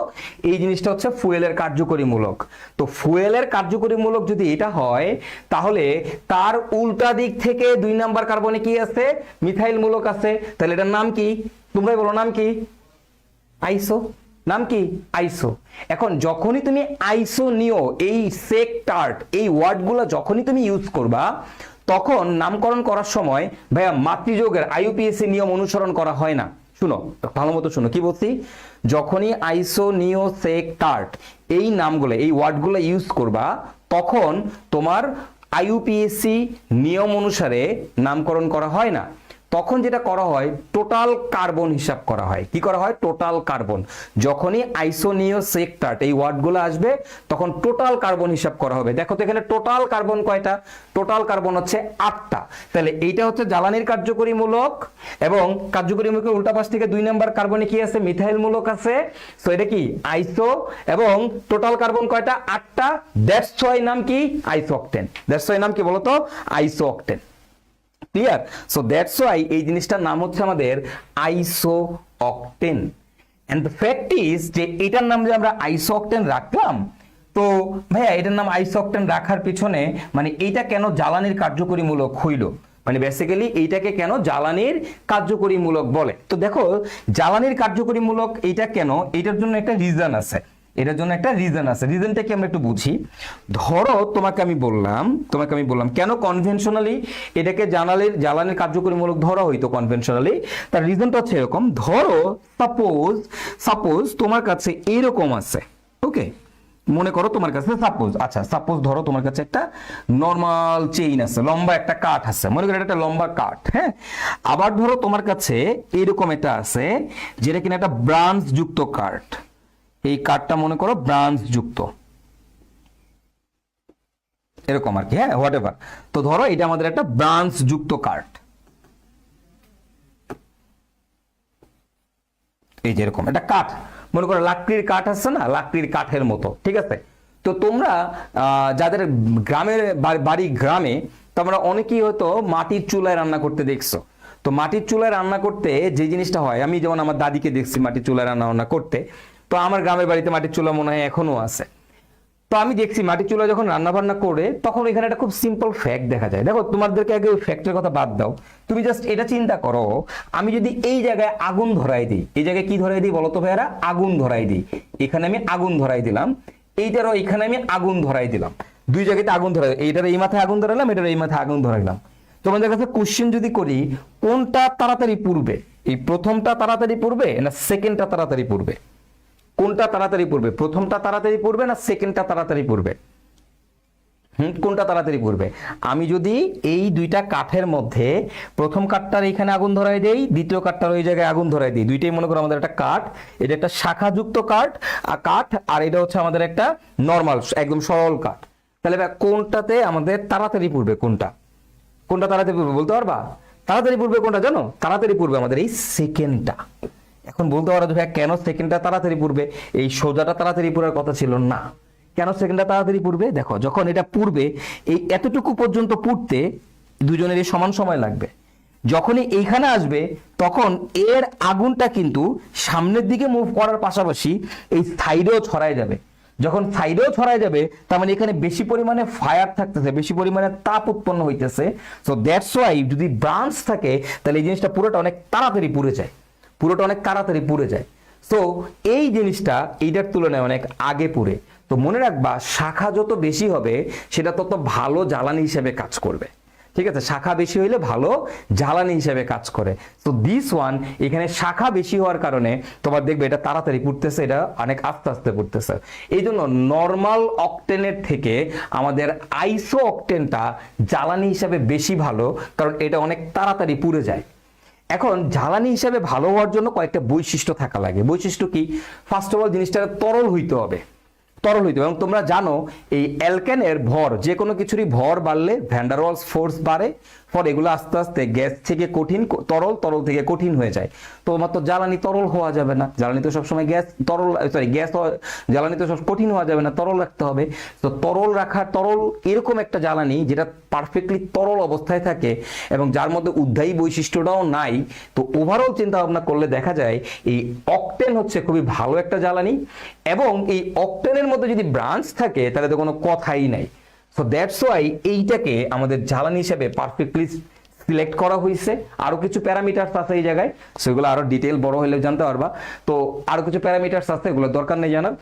এই জিনিসটা হচ্ছে ফুয়েলের কার্যকরীমূলক। তো ফুয়েলের কার্যকরীমূলক যদি এটা হয়, তাহলে তার উল্টা দিক থেকে 2 নাম্বার কার্বনে কি আছে? মিথাইল মূলক আছে। তাহলে এটার নাম কি? তোমরাই বলো, নাম কি? আইসো। নাম কি? আইসো। এখন যখনই তুমি আইসো নিও, এই সেক টার্ট, এই ওয়ার্ডগুলো যখনই তুমি ইউজ করবা, তখন নামকরণ করার সময় ভাইয়া মাতৃযোগের IUPAC নিয়ম অনুসরণ করা হয় না। শুনো ভালো মতো, শুনো কি বলছি। যখনই আইসো, নিও, সেক, টার্ট এই নামগুলো, এই ওয়ার্ডগুলো ইউজ করবা, তখন তোমার IUPAC নিয়ম অনুসারে নামকরণ করা হয় না। তখন যেটা করা হয় টোটাল কার্বন হিসাব করা হয়। কি করা হয়? Total carbon. যখনই আইসোনিওসেক্টার্ট এই ওয়ার্ডগুলো আসবে তখন টোটাল কার্বন হিসাব করা হবে। দেখো তো এখানে টোটাল কার্বন কয়টা? টোটাল কার্বন হচ্ছে 8টা। তাহলে এইটা হচ্ছে জ্বালানির কার্যকরী মূলক, এবং কার্যকরী মূলকের উল্টা পাশ থেকে 2 নাম্বার কার্বনে কি আছে? মিথাইল মূলক আছে। সো এটা কি? আইসো, এবং টোটাল কার্বন কয়টা? 8টা। দ্যাটস ওয়াই নাম কি? আইসোঅক্টেন। দ্যাটস ওয়াই নাম কি বলতো? আইসোঅক্টেন। ক্লিয়ার? সো দ্যাটস ওয়াই এই জিনিসটার নাম হচ্ছে আমাদের আইসোঅক্টেন। এন্ড দ্য ফ্যাক্ট ইজ যে এটার নাম যে আমরা আইসোঅক্টেন রাখলাম, তো ভাইয়া এটার নাম আইসোঅক্টেন রাখার পিছনে মানে এইটা কেন জ্বালানির কার্যকরী মূলক হইল, মানে বেসিক্যালি এইটাকে কেন জ্বালানির কার্যকরী মূলক বলে? তো দেখো জ্বালানির কার্যকরী মূলক এইটা কেন, এটার জন্য একটা রিজন আছে। এটার জন্য একটা রিজন আছে। রিজনটা কি আমরা একটু বুঝি। ধরো তোমাকে আমি বললাম কেন কনভেনশনালি এটাকে জ্বালানির কার্যকরী মূলক ধরা হইতো কনভেনশনালি। তার রিজনটা হচ্ছে এরকম। ধরো সাপোজ তোমার কাছে এরকম আছে, ওকে, মনে করো তোমার কাছে সাপোজ ধরো তোমার কাছে একটা নরমাল চেইন আছে, লম্বা একটা কাঠ আছে, মনে করো এটা একটা লম্বা কাঠ, হ্যাঁ। আবার ধরো তোমার কাছে এরকম একটা আছে যেটা কিনা একটা ব্রাঞ্চ যুক্ত কাঠ। এই কাঠটা মনে করো ব্রাঞ্চ যুক্ত, এরকম আর কি, হ্যাঁ, হোয়াটএভার। তো ধরো এটা আমাদের একটা ব্রাঞ্চ যুক্ত কাঠ, এই যে এরকম একটা কাঠ, মনে করো লাকড়ির কাঠ আছে না, লাকড়ির কাঠের মতো, ঠিক আছে। তো তোমরা যাদের গ্রামের বাড়ি গ্রামে, তোমরা অনেকেই হয়তো মাটির চুলায় রান্না করতে দেখছো। তো মাটির চুলায় রান্না করতে যে জিনিসটা হয়, আমি যেমন আমার দাদিকে দেখছি মাটির চুলায় রান্না করতে, তো আমার গ্রামের বাড়িতে মাটির চুলা মনে হয় এখনো আছে। তো আমি দেখছি মাটির চুলা যখন রান্না বান্না করে তখন এখানে একটা খুব সিম্পল ফ্যাক্ট দেখা যায়। দেখো তোমাদেরকে আগে ওই ফ্যাক্টের কথা বাদ দাও, তুমি জাস্ট এটা চিন্তা করো, আমি যদি এই জায়গায় আগুন ধরাই দিই, এই জায়গায় কি ধরাই দিই বলো তো ভাইয়ারা? আগুন ধরাই দিই। এখানে আমি আগুন ধরাই দিলাম, এইটারও এখানে আমি আগুন ধরাই দিলাম, দুই জায়গাতে আগুন ধরাই, এইটার এই মাথায় আগুন ধরাইলাম, এটার এই মাথায় আগুন ধরাইলাম। তোমাদের কাছে কোশ্চেন যদি করি, কোনটা তাড়াতাড়ি পুড়বে? এই প্রথমটা তাড়াতাড়ি পুড়বে না সেকেন্ডটা তাড়াতাড়ি পুড়বে? কোনটা তাড়াতাড়ি পড়বে? প্রথমটা তাড়াতাড়ি পড়বে না সেকেন্ডটা তাড়াতাড়ি পড়বে? কোনটা তাড়াতাড়ি পড়বে? আমি যদি এই দুইটা কাঠের মধ্যে প্রথম কাঠটার এখানে আগুন ধরাই দেই, দ্বিতীয় কাঠটার ওই জায়গায় আগুন ধরাই দিই, দুইটাই মনে করো আমাদের একটা কাঠ, এটা একটা শাখাযুক্ত কাঠ, আর এটা হচ্ছে আমাদের একটা নরমাল একদম সরল কাঠ, তাহলে কোনটাতে আমাদের তাড়াতাড়ি পড়বে? কোনটা তাড়াতাড়ি পড়বে বলতে পারবা? তাড়াতাড়ি পড়বে কোনটা জানো? তাড়াতাড়ি পড়বে আমাদের এই সেকেন্ডটা। এখন বলতে পারো ভাই কেন সেকেন্ডটা তাড়াতাড়ি পড়বে? এই সোজাটা তাড়াতাড়ি পড়ার কথা ছিল না, কেন সেকেন্ডটা তাড়াতাড়ি পড়বে? দেখো যখন এটা পড়বে, এই এতটুকু পর্যন্ত পড়তে দুজনের সমান সময় লাগবে। যখনই এইখানে আসবে তখন এর আগুনটা কিন্তু সামনের দিকে মুভ করার পাশাপাশি এই সাইডেও ছড়ায় যাবে। যখন সাইডেও ছড়ায় যাবে তার মানে এখানে বেশি পরিমাণে ফায়ার থাকতেছে, বেশি পরিমাণে তাপ উৎপন্ন হইতেছে। সো দ্যাটস ওয়াই যদি ব্রাঞ্চ থাকে তাহলে এই জিনিসটা পুরোটা অনেক তাড়াতাড়ি পুড়ে যায়, সো এই জিনিসটা এইটার তুলনায় অনেক আগে পুড়ে। তো মনে রাখবা, শাখা যত বেশি হবে সেটা তত ভালো জ্বালানি হিসেবে কাজ করবে, ঠিক আছে? শাখা বেশি হইলে ভালো জ্বালানি হিসেবে কাজ করে। তো দিস ওয়ান, এখানে শাখা বেশি হওয়ার কারণে তোমার দেখবে এটা তাড়াতাড়ি পুড়তেছে, এটা অনেক আস্তে আস্তে পুড়তেছে। এই জন্য নর্মাল অক্টেনের থেকে আমাদের আইসো অক্টেনটা জ্বালানি হিসেবে বেশি ভালো, কারণ এটা অনেক তাড়াতাড়ি পুড়ে যায়। এখন জ্বালানি হিসেবে ভালো হওয়ার জন্য কয়েকটা বৈশিষ্ট্য থাকা লাগে। বৈশিষ্ট্য কি? ফার্স্ট অফ অল জিনিসটা তরল হইতে হবে, এবং তোমরা জানো এই অ্যালকেনের ভর, যে কোনো কিছুরই ভর বাড়লে ভ্যান ডার ওয়ালস ফোর্স বাড়ে, ফলে এগুলো আস্তে আস্তে গ্যাস থেকে কঠিন, তরল থেকে কঠিন হয়ে যায়। তো তোমার তো জ্বালানি তরল হওয়া যাবে না, জ্বালানি তো সবসময় জ্বালানি তো সব কঠিন হওয়া যাবে না, তরল রাখতে হবে। তো তরল এরকম একটা জ্বালানি যেটা পারফেক্টলি তরল অবস্থায় থাকে এবং যার মধ্যে উদ্বায়ী বৈশিষ্ট্যটাও নাই। তো ওভারঅল চিন্তা ভাবনা করলে দেখা যায় এই অক্টেন হচ্ছে খুবই ভালো একটা জ্বালানি, এবং এই অক্টেনের মধ্যে যদি ব্রাঞ্চ থাকে তাহলে তো কোনো কথাই নাই। সো দ্যাটস ওয়াই এইটাকে আমাদের জ্বালানি হিসেবে পারফেক্টলি সিলেক্ট করা হয়েছে। আরো কিছু প্যারামিটারস আছে এই জায়গায়, সেগুলো আরো ডিটেল বড় হলে জানতে পারবা। তো আরো কিছু প্যারামিটারস আছে, এগুলো দরকার নেই জানার।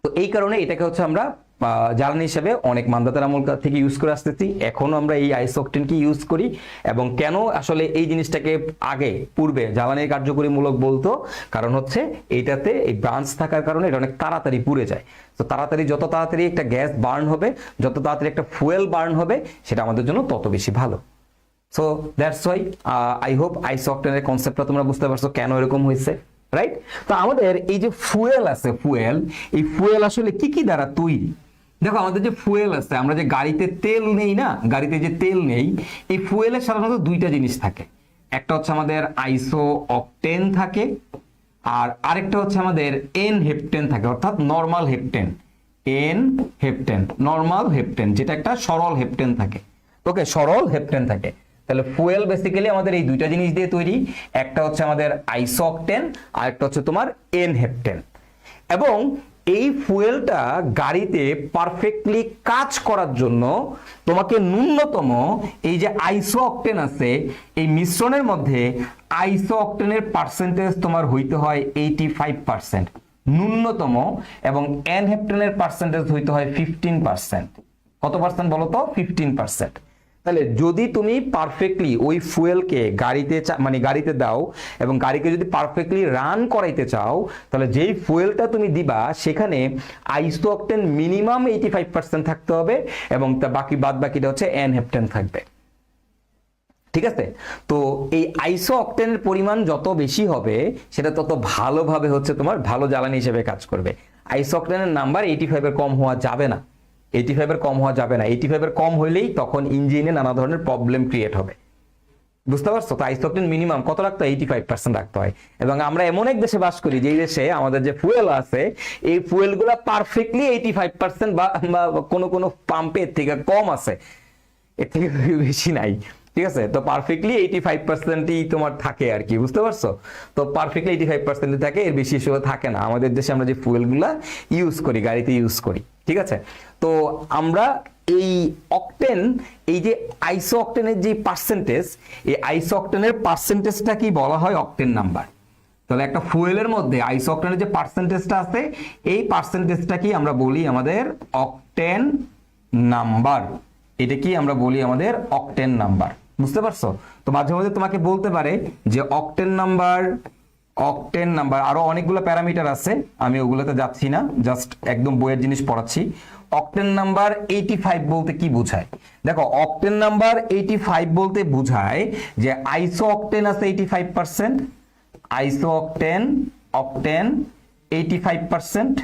তো এই কারণে এটাকে হচ্ছে আমরা জ্বালানি হিসেবে অনেক মানদাতার আমল থেকে ইউজ করে আসতেছি, এখনো আমরা এই আইসোঅক্টেনকে ইউজ করি। এবং কেন আসলে এই জিনিসটাকে আগে পূর্বে জ্বালানির কার্যকরী মূলক বলতো, কারণ হচ্ছে এইটাতে এই ব্রাঞ্চ থাকার কারণে এটা অনেক তাড়াতাড়ি পুড়ে যায়। তো যত তাড়াতাড়ি একটা গ্যাস বার্ন হবে, যত তাড়াতাড়ি একটা ফুয়েল বার্ন হবে, সেটা আমাদের জন্য তত বেশি ভালো। So that's why I hope আইসো অক্টেনের কনসেপ্টটা তোমরা বুঝতে পারছো কেন এরকম হয়েছে, রাইট? তো আমাদের এই যে ফুয়েল আছে, ফুয়েল, এই ফুয়েল আসলে কি কি দ্বারা তৈরি? দেখো আমাদের যে ফুয়েল আছে, আমরা যে গাড়িতে তেল নেই না, গাড়িতে যে তেল নেই, এই ফুয়েলের সাধারণত দুইটা জিনিস থাকে। একটা হচ্ছে আমাদের আইসো অক্টেন থাকে, আর আরেকটা হচ্ছে আমাদের এন হেপটেন থাকে, অর্থাৎ normal heptane. N heptane, normal heptane, যেটা একটা সরল হেপটেন থাকে। ওকে, সরল হেপটেন থাকে। তাহলে ফুয়েল বেসিক্যালি আমাদের এই দুইটা জিনিস দিয়ে তৈরি। একটা হচ্ছে আমাদের আইসো অক্টেন, আর একটা হচ্ছে তোমার এন হেপটেন। এবং এই ফুয়েলটা গাড়িতে পারফেক্টলি কাজ করার জন্য তোমাকে ন্যূনতম এই যে আইসো অক্টেন আছে, এই মিশ্রণের মধ্যে আইসো অক্টেনের পার্সেন্টেজ তোমার হইতে হয় 85% ন্যূনতম, এবং এন হেপটেনের পার্সেন্টেজ হইতে হয় 15%। কত পার্সেন্ট বলো তো? 15%। তাহলে যদি তুমি পারফেক্টলি ওই ফুয়েলকে গাড়িতে মানে গাড়িতে দাও এবং গাড়িকে যদি পারফেক্টলি রান করাইতে চাও, তাহলে যেই ফুয়েলটা তুমি দিবা সেখানে আইসো অক্টেন মিনিমাম 85% থাকতে হবে, এবং তা বাদ বাকিটা হচ্ছে এন হেপটেন থাকবে। ঠিক আছে? তো এই আইসো অক্টেনের পরিমাণ যত বেশি হবে সেটা তত ভালোভাবে হচ্ছে তোমার ভালো জ্বালানি হিসেবে কাজ করবে। আইসো অক্টেনের নাম্বার 85 এর কম হওয়া যাবে না, 85 এর কম হওয়া যাবে না। 85 এর কম হইলেই তখন ইঞ্জিনে নানা ধরনের প্রবলেম ক্রিয়েট হবে। বুঝতে পারছো? তো আইসো অক্টেন মিনিমাম কত রাখতে হয়? 85% রাখতে হয়। এবং আমরা এমন এক দেশে বাস করি যেই দেশে আমাদের যে ফুয়েল আছে, এই ফুয়েলগুলো পারফেক্টলি 85% বা কোনো কোনো পাম্পের থেকে কম আছে, এর থেকে বেশি নাই। ঠিক আছে? তো পারফেক্টলি 85%ই তোমার থাকে আর কি, বুঝতে পারছো? তো পারফেক্টলি 85% থাকে, এর বেশি হিসেবে থাকে না আমাদের দেশে আমরা যে ফুয়েলগুলা ইউজ করি, গাড়িতে ইউজ করি। ঠিক আছে? তো আমরা এই অক্টেন, এই যে আইসো অক্টেনের যে পার্সেন্টেজ, এই আইসো অক্টেনের পার্সেন্টেজটা কি বলা হয়? Octane number. তাহলে একটা ফুয়েলের মধ্যে আইসো অক্টেনের যে পার্সেন্টেজটা আছে, এই পার্সেন্টেজটা কি আমরা বলি আমাদের অক্টেন নাম্বার। এটা কি আমরা বলি আমাদের অক্টেন নাম্বার। বুঝতে পারছো? তো মাঝে মাঝে তোমাকে বলতে পারে যে অক্টেন নাম্বার আরো অনেকগুলো প্যারামিটার আছে, আমি ওগুলোতে যাচ্ছি না, জাস্ট একদম বইয়ের জিনিস পড়াচ্ছি। অক্টেন নাম্বার 85 বলতে কি বোঝায়? দেখো, অক্টেন নাম্বার 85 বলতে বোঝায় যে আইসো অক্টেন আছে 85%, আইসো অক্টেন 85%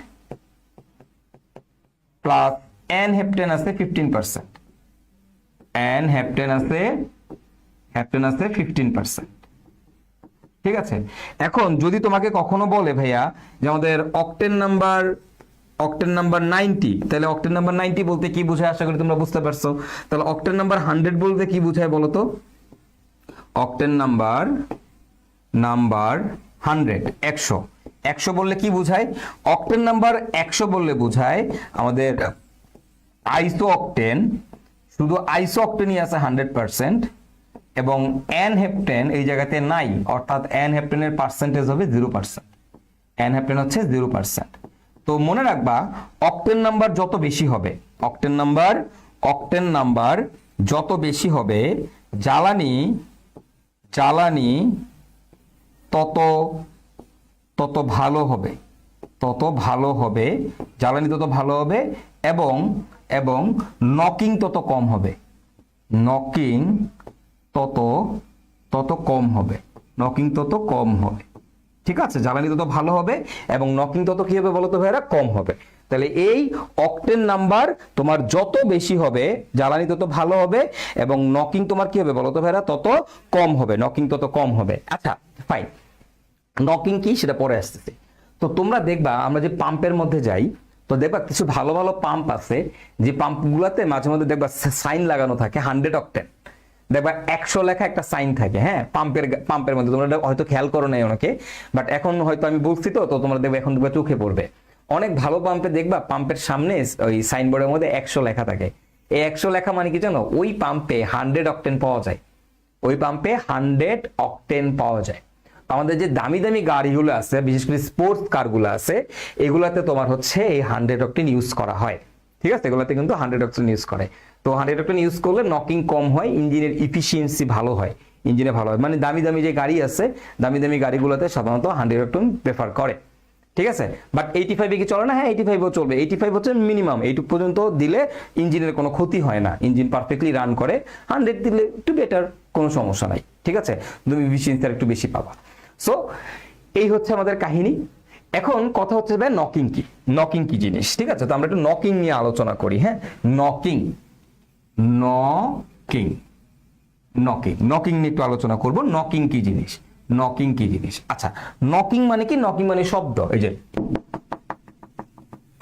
প্লাস এন হেপটেন আছে 15%, এন হেপটেন আছে 15%। ঠিক আছে? এখন যদি তোমাকে কখনো বলে ভাইয়া যে আমাদের অক্টেন নাম্বার 90, তাহলে অক্টেন নাম্বার 90 বলতে কি বোঝায়? আশা করি তোমরা বুঝতে পারছো। তাহলে অক্টেন নাম্বার 100 বলতে কি বোঝায় বলো তো? অক্টেন নাম্বার 100 বললে কি বোঝায়? অক্টেন নাম্বার 100 বললে বোঝায় আমাদের আইসো অক্টেন, শুধু আইসো অক্টেনই আছে 100%, এবং এন হেপটেন এই জায়গাতে নাই, অর্থাৎ এন হেপটেনের পার্সেন্টেজ হবে 0%। এন হেপটেন হচ্ছে 0%। তো মনে রাখবা, অক্টেন নাম্বার যত বেশি হবে, অক্টেন নাম্বার যত বেশি হবে, জ্বালানি তত ভালো হবে, জ্বালানি তত ভালো হবে, এবং নকিং তত কম হবে, ঠিক আছে? জ্বালানি তত ভালো হবে এবং নকিং তত কি হবে বলতো ভাইরা? কম হবে। তাহলে এই অক্টেন নাম্বার তোমার যত বেশি হবে, জ্বালানি তত ভালো হবে, এবং নকিং তোমার কি হবে বলতো ভাইরা? তত কম হবে, নকিং তত কম হবে। আচ্ছা ফাইন, নকিং কি সেটা পরে আসতেছে। তো তোমরা দেখবা আমরা যে পাম্পের মধ্যে যাই, তো দেখবা কিছু ভালো ভালো পাম্প আছে, যে পাম্পগুলোতে মাঝে মধ্যে দেখবা সাইন লাগানো থাকে 100 অক্টেন, দেখবা 100 লেখা একটা সাইন থাকে। হ্যাঁ, পাম্পের মধ্যে তোমরা হয়তো খেয়াল করো নাই অনেকে, বাট এখন হয়তো আমি বলছি, তো তোমরা দেখবে এখন দেখবে চোখে পড়বে। অনেক ভালো পাম্পে দেখবা পাম্পের সামনে ওই সাইনবোর্ডের মধ্যে 100 লেখা থাকে। এই 100 লেখা মানে কি জানো? ওই পাম্পে 100 অক্টেন পাওয়া যায়, আমাদের যে দামি দামি গাড়িগুলো আছে, বিশেষ করে স্পোর্টস কারগুলো আছে, এগুলাতে তোমার হচ্ছে এই 100 অক্টেন ইউজ করা হয়। ঠিক আছে? এগুলাতে কিন্তু 100 অক্টেন ইউজ করে। তো 100 অক্টেন ইউজ করলে নকিং কম হয়, ইঞ্জিনের ইফিসিয়েন্সি ভালো হয়, মানে দামি দামি যে গাড়ি আছে, দামি দামি গাড়িগুলোতে সাধারণত 100 অক্টেন প্রেফার করে। ঠিক আছে? বাট 85 কি চলে না? হ্যাঁ, 85ও চলবে। 85 হচ্ছে মিনিমাম, এইটুক পর্যন্ত দিলে ইঞ্জিনের কোনো ক্ষতি হয় না, ইঞ্জিন পারফেক্টলি রান করে। 100 দিলে একটু বেটার, কোনো সমস্যা নাই, ঠিক আছে, তুমি এফিসিয়েন্সি একটু বেশি পাবা। সো এই হচ্ছে আমাদের কাহিনী। এখন কথা হচ্ছে ভাই নকিং কি, নকিং কি জিনিস, ঠিক আছে। তো আমরা একটু নকিং নিয়ে আলোচনা করি। হ্যাঁ, নকিং নকিং নকিং নকিং নিয়ে একটু আলোচনা করব। নকিং কি জিনিস, নকিং কি জিনিস। আচ্ছা, নকিং মানে কি? নকিং মানে শব্দ। এই যে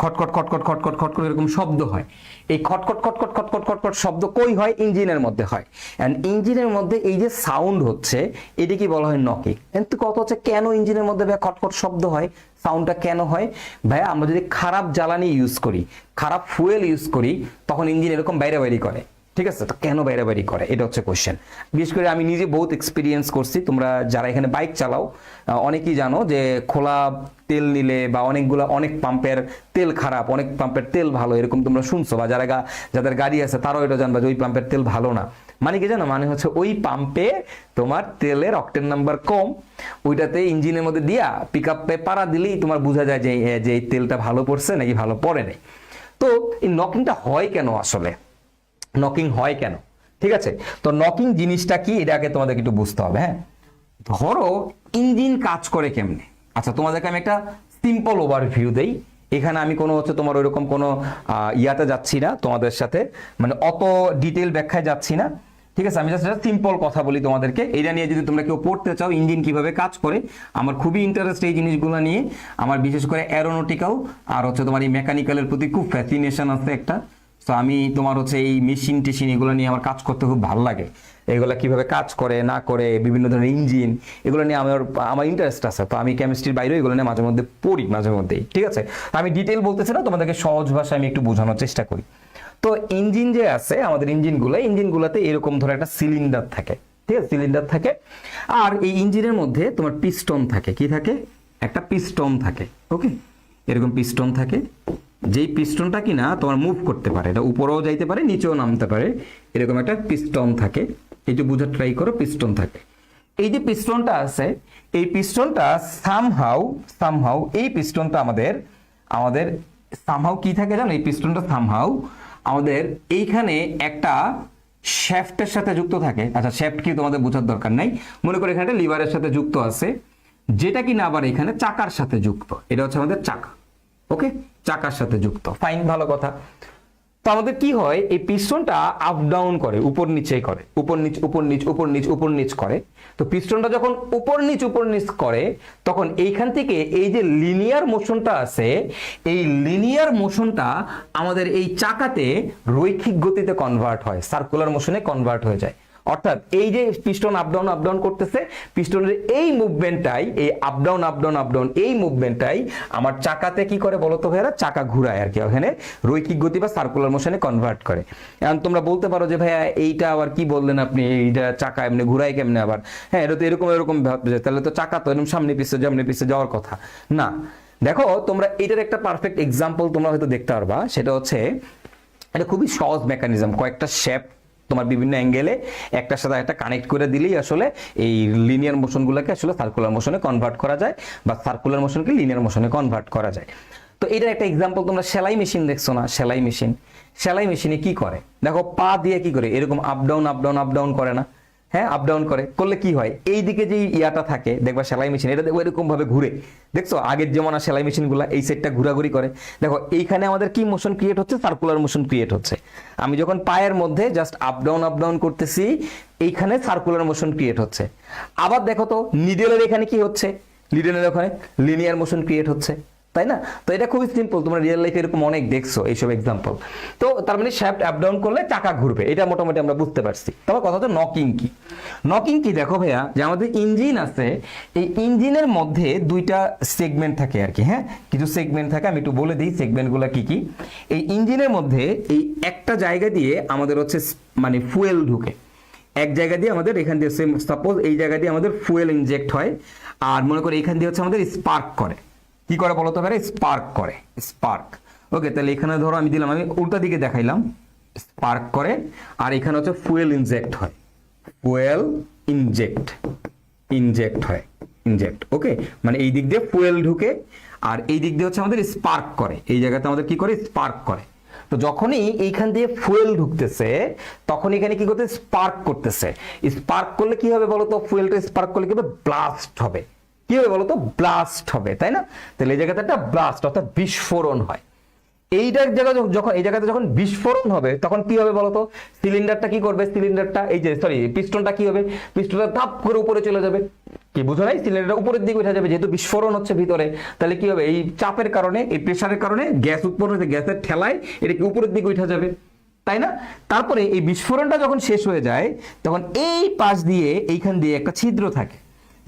খটখট খটখট খটখট খটখট এরকম শব্দ হয়। এই খটখট খটখট খটখট খটখট শব্দ কই হয়? ইঞ্জিনের মধ্যে হয়। এন্ড ইঞ্জিনের মধ্যে এই যে সাউন্ড হচ্ছে এটাকে বলা হয় নকিং। কিন্তু কথা হচ্ছে কেন ইঞ্জিনের মধ্যে ভাই খটখট শব্দ হয়, সাউন্ডটা কেন হয়? ভাই আমরা যদি খারাপ জ্বালানি ইউজ করি, খারাপ ফুয়েল ইউজ করি, তখন ইঞ্জিন এরকম বাইরে বাইরে করে, ঠিক আছে। তো কেন বাইরে বাইরে করে, এটা হচ্ছে কোশ্চেন। বিশেষ করে আমি নিজে বহুত এক্সপিরিয়েন্স করছি। তোমরা যারা এখানে বাইক চালাও অনেকেই জানো যে খোলা তেল নিলে বা অনেক পাম্পের তেল খারাপ, অনেক পাম্পের তেল ভালো, এরকম তোমরা শুনছো, বা যাদের গাড়ি আছে তারাও এটা জানবা যে ওই পাম্পের তেল ভালো না। মানে কি জানো? মানে হচ্ছে ওই পাম্পে তোমার তেলের অক্টেন নাম্বার কম, ওইটাতে ইঞ্জিনের মধ্যে দিয়া পিক আপে পাড়া দিলেই তোমার বোঝা যায় যে এই তেলটা ভালো পড়ছে নাকি ভালো পড়ে নাই। তো এই নকিংটা হয় কেন আসলে, নকিং হয় কেন, ঠিক আছে। তো নকিং জিনিসটা কি এটা আগে তোমাদেরকে একটু বুঝতে হবে। হ্যাঁ, ধরো ইঞ্জিন কাজ করে কেমনে। আচ্ছা, তোমাদেরকে আমি একটা সিম্পল ওভারভিউ দেই। এখানে আমি কোনো হচ্ছে তোমার ওইরকম কোনো ইয়াতে যাচ্ছি না তোমাদের সাথে, মানে অত ডিটেল ব্যাখ্যায় যাচ্ছি না, ঠিক আছে। আমি জাস্ট একটা সিম্পল কথা বলি তোমাদেরকে। এটা নিয়ে যদি তোমরা কেউ পড়তে চাও ইঞ্জিন কিভাবে কাজ করে, আমার খুবই ইন্টারেস্ট এই জিনিসগুলো নিয়ে। আমার বিশেষ করে অ্যারোনটিক্যাল আর হচ্ছে তোমার এই মেকানিক্যালের প্রতি খুব ফ্যাসিনেশন আছে একটা। তো আমি তোমার হচ্ছে এই মেশিন টেশিন এগুলো নিয়ে আমার কাজ করতে খুব ভালো লাগে। এগুলো কিভাবে কাজ করে না করে, বিভিন্ন ধরনের ইঞ্জিন, এগুলো নিয়ে আমার ইন্টারেস্ট আছে। তো আমি কেমিস্ট্রির বাইরেও এগুলো নিয়ে মাঝে মধ্যে পড়ি, মাঝে মধ্যেই, ঠিক আছে। আমি ডিটেল বলতেছি না, তোমাদেরকে সহজ ভাষায় আমি একটু বোঝানোর চেষ্টা করি। তো ইঞ্জিন যে আছে আমাদের, ইঞ্জিনগুলোতে এরকম ধরে একটা সিলিন্ডার থাকে, ঠিক আছে, সিলিন্ডার থাকে। আর এই ইঞ্জিনের মধ্যে তোমার পিস্টন থাকে। কি থাকে? একটা পিস্টন থাকে, ওকে, এরকম পিস্টন থাকে। যেই পিস্টনটা কিনা তোমার মুভ করতে পারে, এটা উপরেও যাইতে পারে নিচেও নামতে পারে, এরকম একটা পিস্টন থাকে। এই যে বুঝার ট্রাই করো, পিস্টন থাকে। এই যে পিস্টনটা আছে, এই পিস্টনটা সামহাউ এই পিস্টনটা আমাদের সামহাউ কি থাকে জানো? এই পিস্টনটা সামহাউ আমাদের এইখানে একটা শ্যাফটের সাথে যুক্ত থাকে। আচ্ছা, শ্যাফট কি তোমাদের বোঝার দরকার নাই। মনে করো এখানে লিভারের সাথে যুক্ত আছে, যেটা কিনা আবার এখানে চাকার সাথে যুক্ত। এটা হচ্ছে আমাদের চাকা, ওকে, চাকার সাথে যুক্ত, ফাইন, ভালো কথা। তো আমাদের কি হয়, এই পিস্টনটা আপ ডাউন করে, উপর নিচে করে, উপর নিচ উপর নিচ উপর নিচ উপর নিচ করে। তো পিস্টনটা যখন উপর নিচ করে, তখন এইখান থেকে এই যে লিনিয়ার মোশনটা আছে, এই লিনিয়ার মোশনটা আমাদের এই চাকাতে রৈখিক গতিতে কনভার্ট হয়, সার্কুলার মোশনে কনভার্ট হয়ে যায়। অর্থাৎ এই যে পিস্টন আপ ডাউন করতেছে, পিস্টনের এই মুভমেন্টটাই, এই আপ ডাউন এই মুভমেন্টটাই আমার চাকাতে কি করে বলো তো ভাইয়া? চাকা ঘুরায় আর কি, ওখানে রৈখিক গতি বা সার্কুলার মোশনে কনভার্ট করে। এখন তোমরা বলতে পারো যে ভাইয়া এইটা আবার কি বললেন আপনি, এইটা চাকা এমনি ঘুরায় কেমনে আবার? হ্যাঁ, এটা তো এরকম ভাবছে, তাহলে তো চাকা তো এরকম সামনে পিছে যাওয়ার কথা না। দেখো তোমরা এটার একটা পারফেক্ট এক্সাম্পল তোমরা হয়তো দেখতে পারবা, সেটা হচ্ছে এটা খুবই সহজ মেকানিজম। কয়েকটা শেপ তোমার বিভিন্ন অ্যাঙ্গেলে একটার সাথে একটা কানেক্ট করে দিলেই আসলে এই লিনিয়ার মোশনগুলোকে আসলে সার্কুলার মোশনে কনভার্ট করা যায়, বা সার্কুলার মোশনকে লিনিয়ার মোশনে কনভার্ট করা যায়। তো এটার একটা এক্সাম্পল তোমরা সেলাই মেশিন দেখছো না? সেলাই মেশিনে কি করে দেখো, পা দিয়ে কি করে এরকম আপ ডাউন করে না? হ্যাঁ, আপ ডাউন করলে কি হয়, এই দিকে যে ইয়াটা থাকে দেখবা সেলাই মেশিন, এটা দেখো এরকম ভাবে ঘুরে। দেখছো আগের যেমন সেলাই মেশিনগুলো এই সেটটা ঘোরাঘুরি করে। দেখো এইখানে আমাদের কি মোশন ক্রিয়েট হচ্ছে? সার্কুলার মোশন ক্রিয়েট হচ্ছে। আমি যখন পায়ের মধ্যে জাস্ট আপ ডাউন করতেছি, এইখানে সার্কুলার মোশন ক্রিয়েট হচ্ছে। আবার দেখো তো নিডেলের এখানে কি হচ্ছে? নিডেলের ওখানে লিনিয়ার মোশন ক্রিয়েট হচ্ছে, তাই না? তো এটা খুবই সিম্পল, তোমরা রিয়েল লাইফে এরকম অনেক দেখছো এইসব এক্সাম্পল। তো তার মানে শ্যাফট আপ ডাউন করলে চাকা ঘুরবে, এটা মোটামুটি আমরা বুঝতে পারছি। তবে কথা হচ্ছে নকিং কি দেখো ভাইয়া, যে আমাদের ইঞ্জিন আছে, এই ইঞ্জিনের মধ্যে দুইটা সেগমেন্ট থাকে আর কি। হ্যাঁ, কিছু সেগমেন্ট থাকে, আমি একটু বলে দিই সেগমেন্টগুলো কি কি। এই ইঞ্জিনের মধ্যে এই একটা জায়গা দিয়ে আমাদের হচ্ছে মানে ফুয়েল ঢুকে, এক জায়গা দিয়ে আমাদের এখান দিয়ে সাপোজ এই জায়গা দিয়ে আমাদের ফুয়েল ইনজেক্ট হয়, আর মনে করি এখান দিয়ে হচ্ছে আমাদের স্পার্ক করে। কি করে বলতে পারে? স্পার্ক। ওকে, তাহলে এখানে ধরো আমি দিলাম, আমি উল্টা দিকে দেখাইলাম, স্পার্ক করে, আর এখানে হচ্ছে ফুয়েল ইনজেক্ট হয়, ওকে, মানে এই দিক দিয়ে ফুয়েল ঢুকে আর এই দিক দিয়ে হচ্ছে আমাদের স্পার্ক করে, এই জায়গাতে আমাদের কি করে? স্পার্ক করে। তো যখনই এইখান দিয়ে ফুয়েল ঢুকতেছে তখন এখানে কি করতে স্পার্ক করতেছে। স্পার্ক করলে কি হবে বলতো, ফুয়েলটা স্পার্ক করলে কি হবে, ব্লাস্ট হবে। কি হবে বলতো, ব্লাস্ট হবে, তাই না? তাহলে এই জায়গাতে একটা ব্লাস্ট অর্থাৎ বিস্ফোরণ হয়। এইটার জায়গায় যখন এই জায়গাতে যখন বিস্ফোরণ হবে তখন কি হবে বলতো, সিলিন্ডারটা কি করবে, সিলিন্ডারটা এই যে পিস্টনটা কি হবে, পিস্টনটা ধাপ করে উপরে চলে যাবে। কি বুঝো নাই, সিলিন্ডারটা উপরের দিকে উঠে যাবে, যেহেতু বিস্ফোরণ হচ্ছে ভিতরে। তাহলে কি হবে, এই চাপের কারণে, এই প্রেসারের কারণে গ্যাস উৎপন্ন হচ্ছে, গ্যাসের ঠেলায় এটা কি উপরের দিকে উঠে যাবে, তাই না? তারপরে এই বিস্ফোরণটা যখন শেষ হয়ে যায় তখন এই পাশ দিয়ে এইখান দিয়ে একটা ছিদ্র থাকে,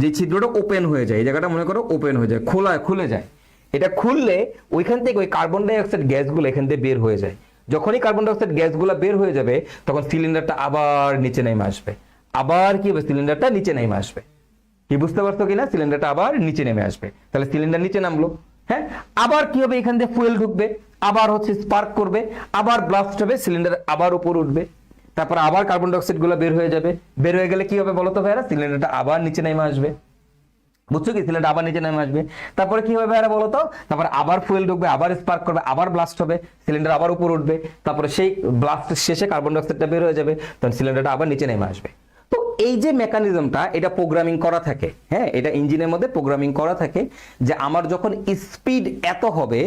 যে ছিদ্রটা ওপেন হয়ে যায়, এই জায়গাটা মনে করো ওপেন হয়ে যায়, খুলে যায়। এটা খুললে ওইখান থেকে ওই কার্বন ডাই অক্সাইড গ্যাসগুলো এখান দিয়ে বের হয়ে যায়। যখনই কার্বন ডাই অক্সাইড গ্যাসগুলো বের হয়ে যাবে তখন সিলিন্ডারটা আবার নিচে নেমে আসবে। আবার কি হবে, সিলিন্ডারটা নিচে নেমে আসবে। কি বুঝতে পারছো কিনা, সিলিন্ডারটা আবার নিচে নেমে আসবে। তাহলে সিলিন্ডার নিচে নামলো, হ্যাঁ। আবার কি হবে, এখান দিয়ে ফুয়েল ঢুকবে, আবার হচ্ছে স্পার্ক করবে, আবার ব্লাস্ট হবে, সিলিন্ডার আবার উপর উঠবে। তারপর আবার কার্বন ডাই অক্সাইড গুলো বের হয়ে যাবে। বের হয়ে গেলে কি হবে বলতো ভাইরা, সিলিন্ডারটা আবার নিচে নেমে আসবে। বুঝছো কি, সিলিন্ডার আবার নিচে নেমে আসবে। তারপরে কি হবে ভাইরা বলতো, তারপরে আবার ফুয়েল ঢুকবে, আবার স্পার্ক করবে, আবার ব্লাস্ট হবে, সিলিন্ডার আবার উপর উঠবে। তারপরে সেই ব্লাস্ট শেষে কার্বন ডাই অক্সাইডটা বের হয়ে যাবে, তখন সিলিন্ডারটা আবার নিচে নেমে আসবে। তো এই যে মেকানিজমটা, এটা প্রোগ্রামিং করা থাকে, হ্যাঁ, এটা ইঞ্জিনের মধ্যে প্রোগ্রামিং করা থাকে যে আমার যখন স্পিড এত হবে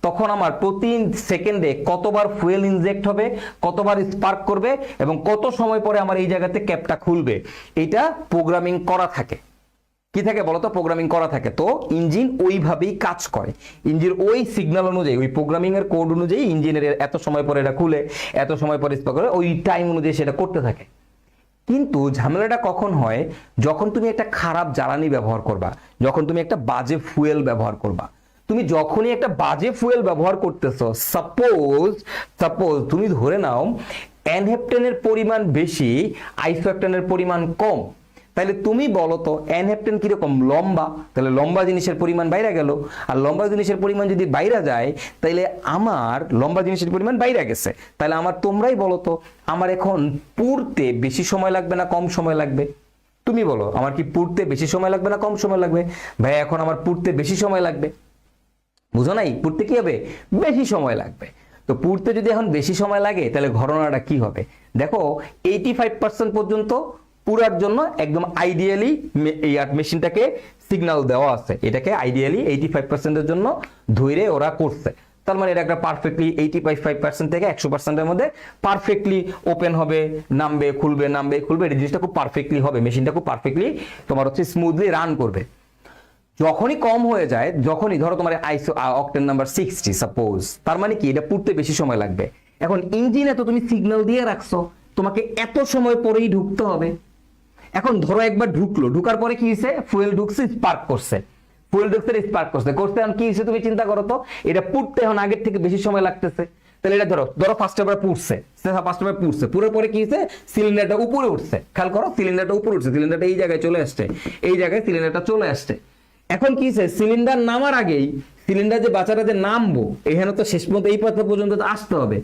তখন আমার প্রতি সেকেন্ডে কতবার ফুয়েল ইনজেক্ট হবে, কতবার স্পার্ক করবে এবং কত সময় পরে আমার এই জায়গাতে ক্যাপটা খুলবে, এটা প্রোগ্রামিং করা থাকে। কি থাকে বলতো, প্রোগ্রামিং করা থাকে। তো ইঞ্জিন ওইভাবেই কাজ করে, ইঞ্জিন ওই সিগন্যাল অনুযায়ী, ওই প্রোগ্রামিং এর কোড অনুযায়ী ইঞ্জিনের এত সময় পরে এটা খুলে, এত সময় পরে স্পার্ক করে, ওই টাইম অনুযায়ী সেটা করতে থাকে। কিন্তু ঝামেলাটা কখন হয়, যখন তুমি একটা খারাপ জ্বালানি ব্যবহার করবা, যখন তুমি একটা বাজে ফুয়েল ব্যবহার করবা। তুমি যখনই একটা বাজে ফুয়েল ব্যবহার করতেছো, সাপোজ তুমি ধরে নাও অ্যানহেপ্টেনের পরিমাণ বেশি, আইসোঅ্যাক্টেনের পরিমাণ কম, তাহলে তুমি বলো তো অ্যানহেপ্টেন কিরকম, লম্বা, তাহলে লম্বা জিনিসের পরিমাণ বাইরে গেল। আর লম্বা জিনিসের পরিমাণ যদি বাইরে যায় তাহলে আমার লম্বা জিনিসের পরিমাণ বাইরে গেছে, তাহলে আমার তোমরাই বলো তো আমার এখন পুড়তে বেশি সময় লাগবে না কম সময় লাগবে? তুমি বলো, আমার কি পুড়তে বেশি সময় লাগবে না কম সময় লাগবে? ভাই এখন আমার পুড়তে বেশি সময় লাগবে। বুঝো নাই, পুড়তে কি হবে, বেশি সময় লাগবে। তো পুড়তে যদি এখন বেশি সময় লাগে তাহলে ঘটনাটা কি হবে দেখো, 85% পর্যন্ত পুরার জন্য একদম আইডিয়ালি এই মেশিনটাকে সিগন্যাল দেওয়া আছে, এটাকে আইডিয়ালি 85%-এর জন্য ধরে ওরা করছে। তার মানে এটা একটা পারফেক্টলি 85% থেকে 100%-এর মধ্যে পারফেক্টলি ওপেন হবে, নামবে খুলবে, নামবে খুলবে, এই জিনিসটা খুব পারফেক্টলি হবে, মেশিনটা খুব পারফেক্টলি তোমার হচ্ছে স্মুথলি রান করবে। যখনই কম হয়ে যায়, যখনই ধরো তোমার আইসো অক্টেন নাম্বার 60 সাপোজ, তার মানে কি এটা পুড়তে বেশি সময় লাগবে। এখন ইঞ্জিনে তো তুমি সিগন্যাল দিয়ে রাখছো তোমাকে এত সময় পরেই ঢুকতে হবে। এখন ধরো একবার ঢুকলো, ঢুকার পরে কি হয়েছে, ফুয়েল ঢুকছে, স্পার্ক করছে, ফুয়েল ঢুকছে স্পার্ক করছে, এখন কি হয়েছে তুমি চিন্তা করো তো, এটা পুড়তে এখন আগের থেকে বেশি সময় লাগতেছে। তাহলে এটা ধরো ফার্স্ট বার পুড়ছে, পুড়ার পরে কি হয়েছে, সিলিন্ডারটা উপরে উঠছে, খেয়াল করো সিলিন্ডারটা উপরে উঠছে, সিলিন্ডারটা এই জায়গায় চলে আসছে, এই জায়গায় সিলিন্ডারটা চলে আসছে। এখন কি হয়েছে, সিলিন্ডার নামার আগেই, সিলিন্ডার যে বাচ্চাটা যে নামবো এখানে তো শেষ পর্যন্ত এই পথ পর্যন্ত আসতে হবে,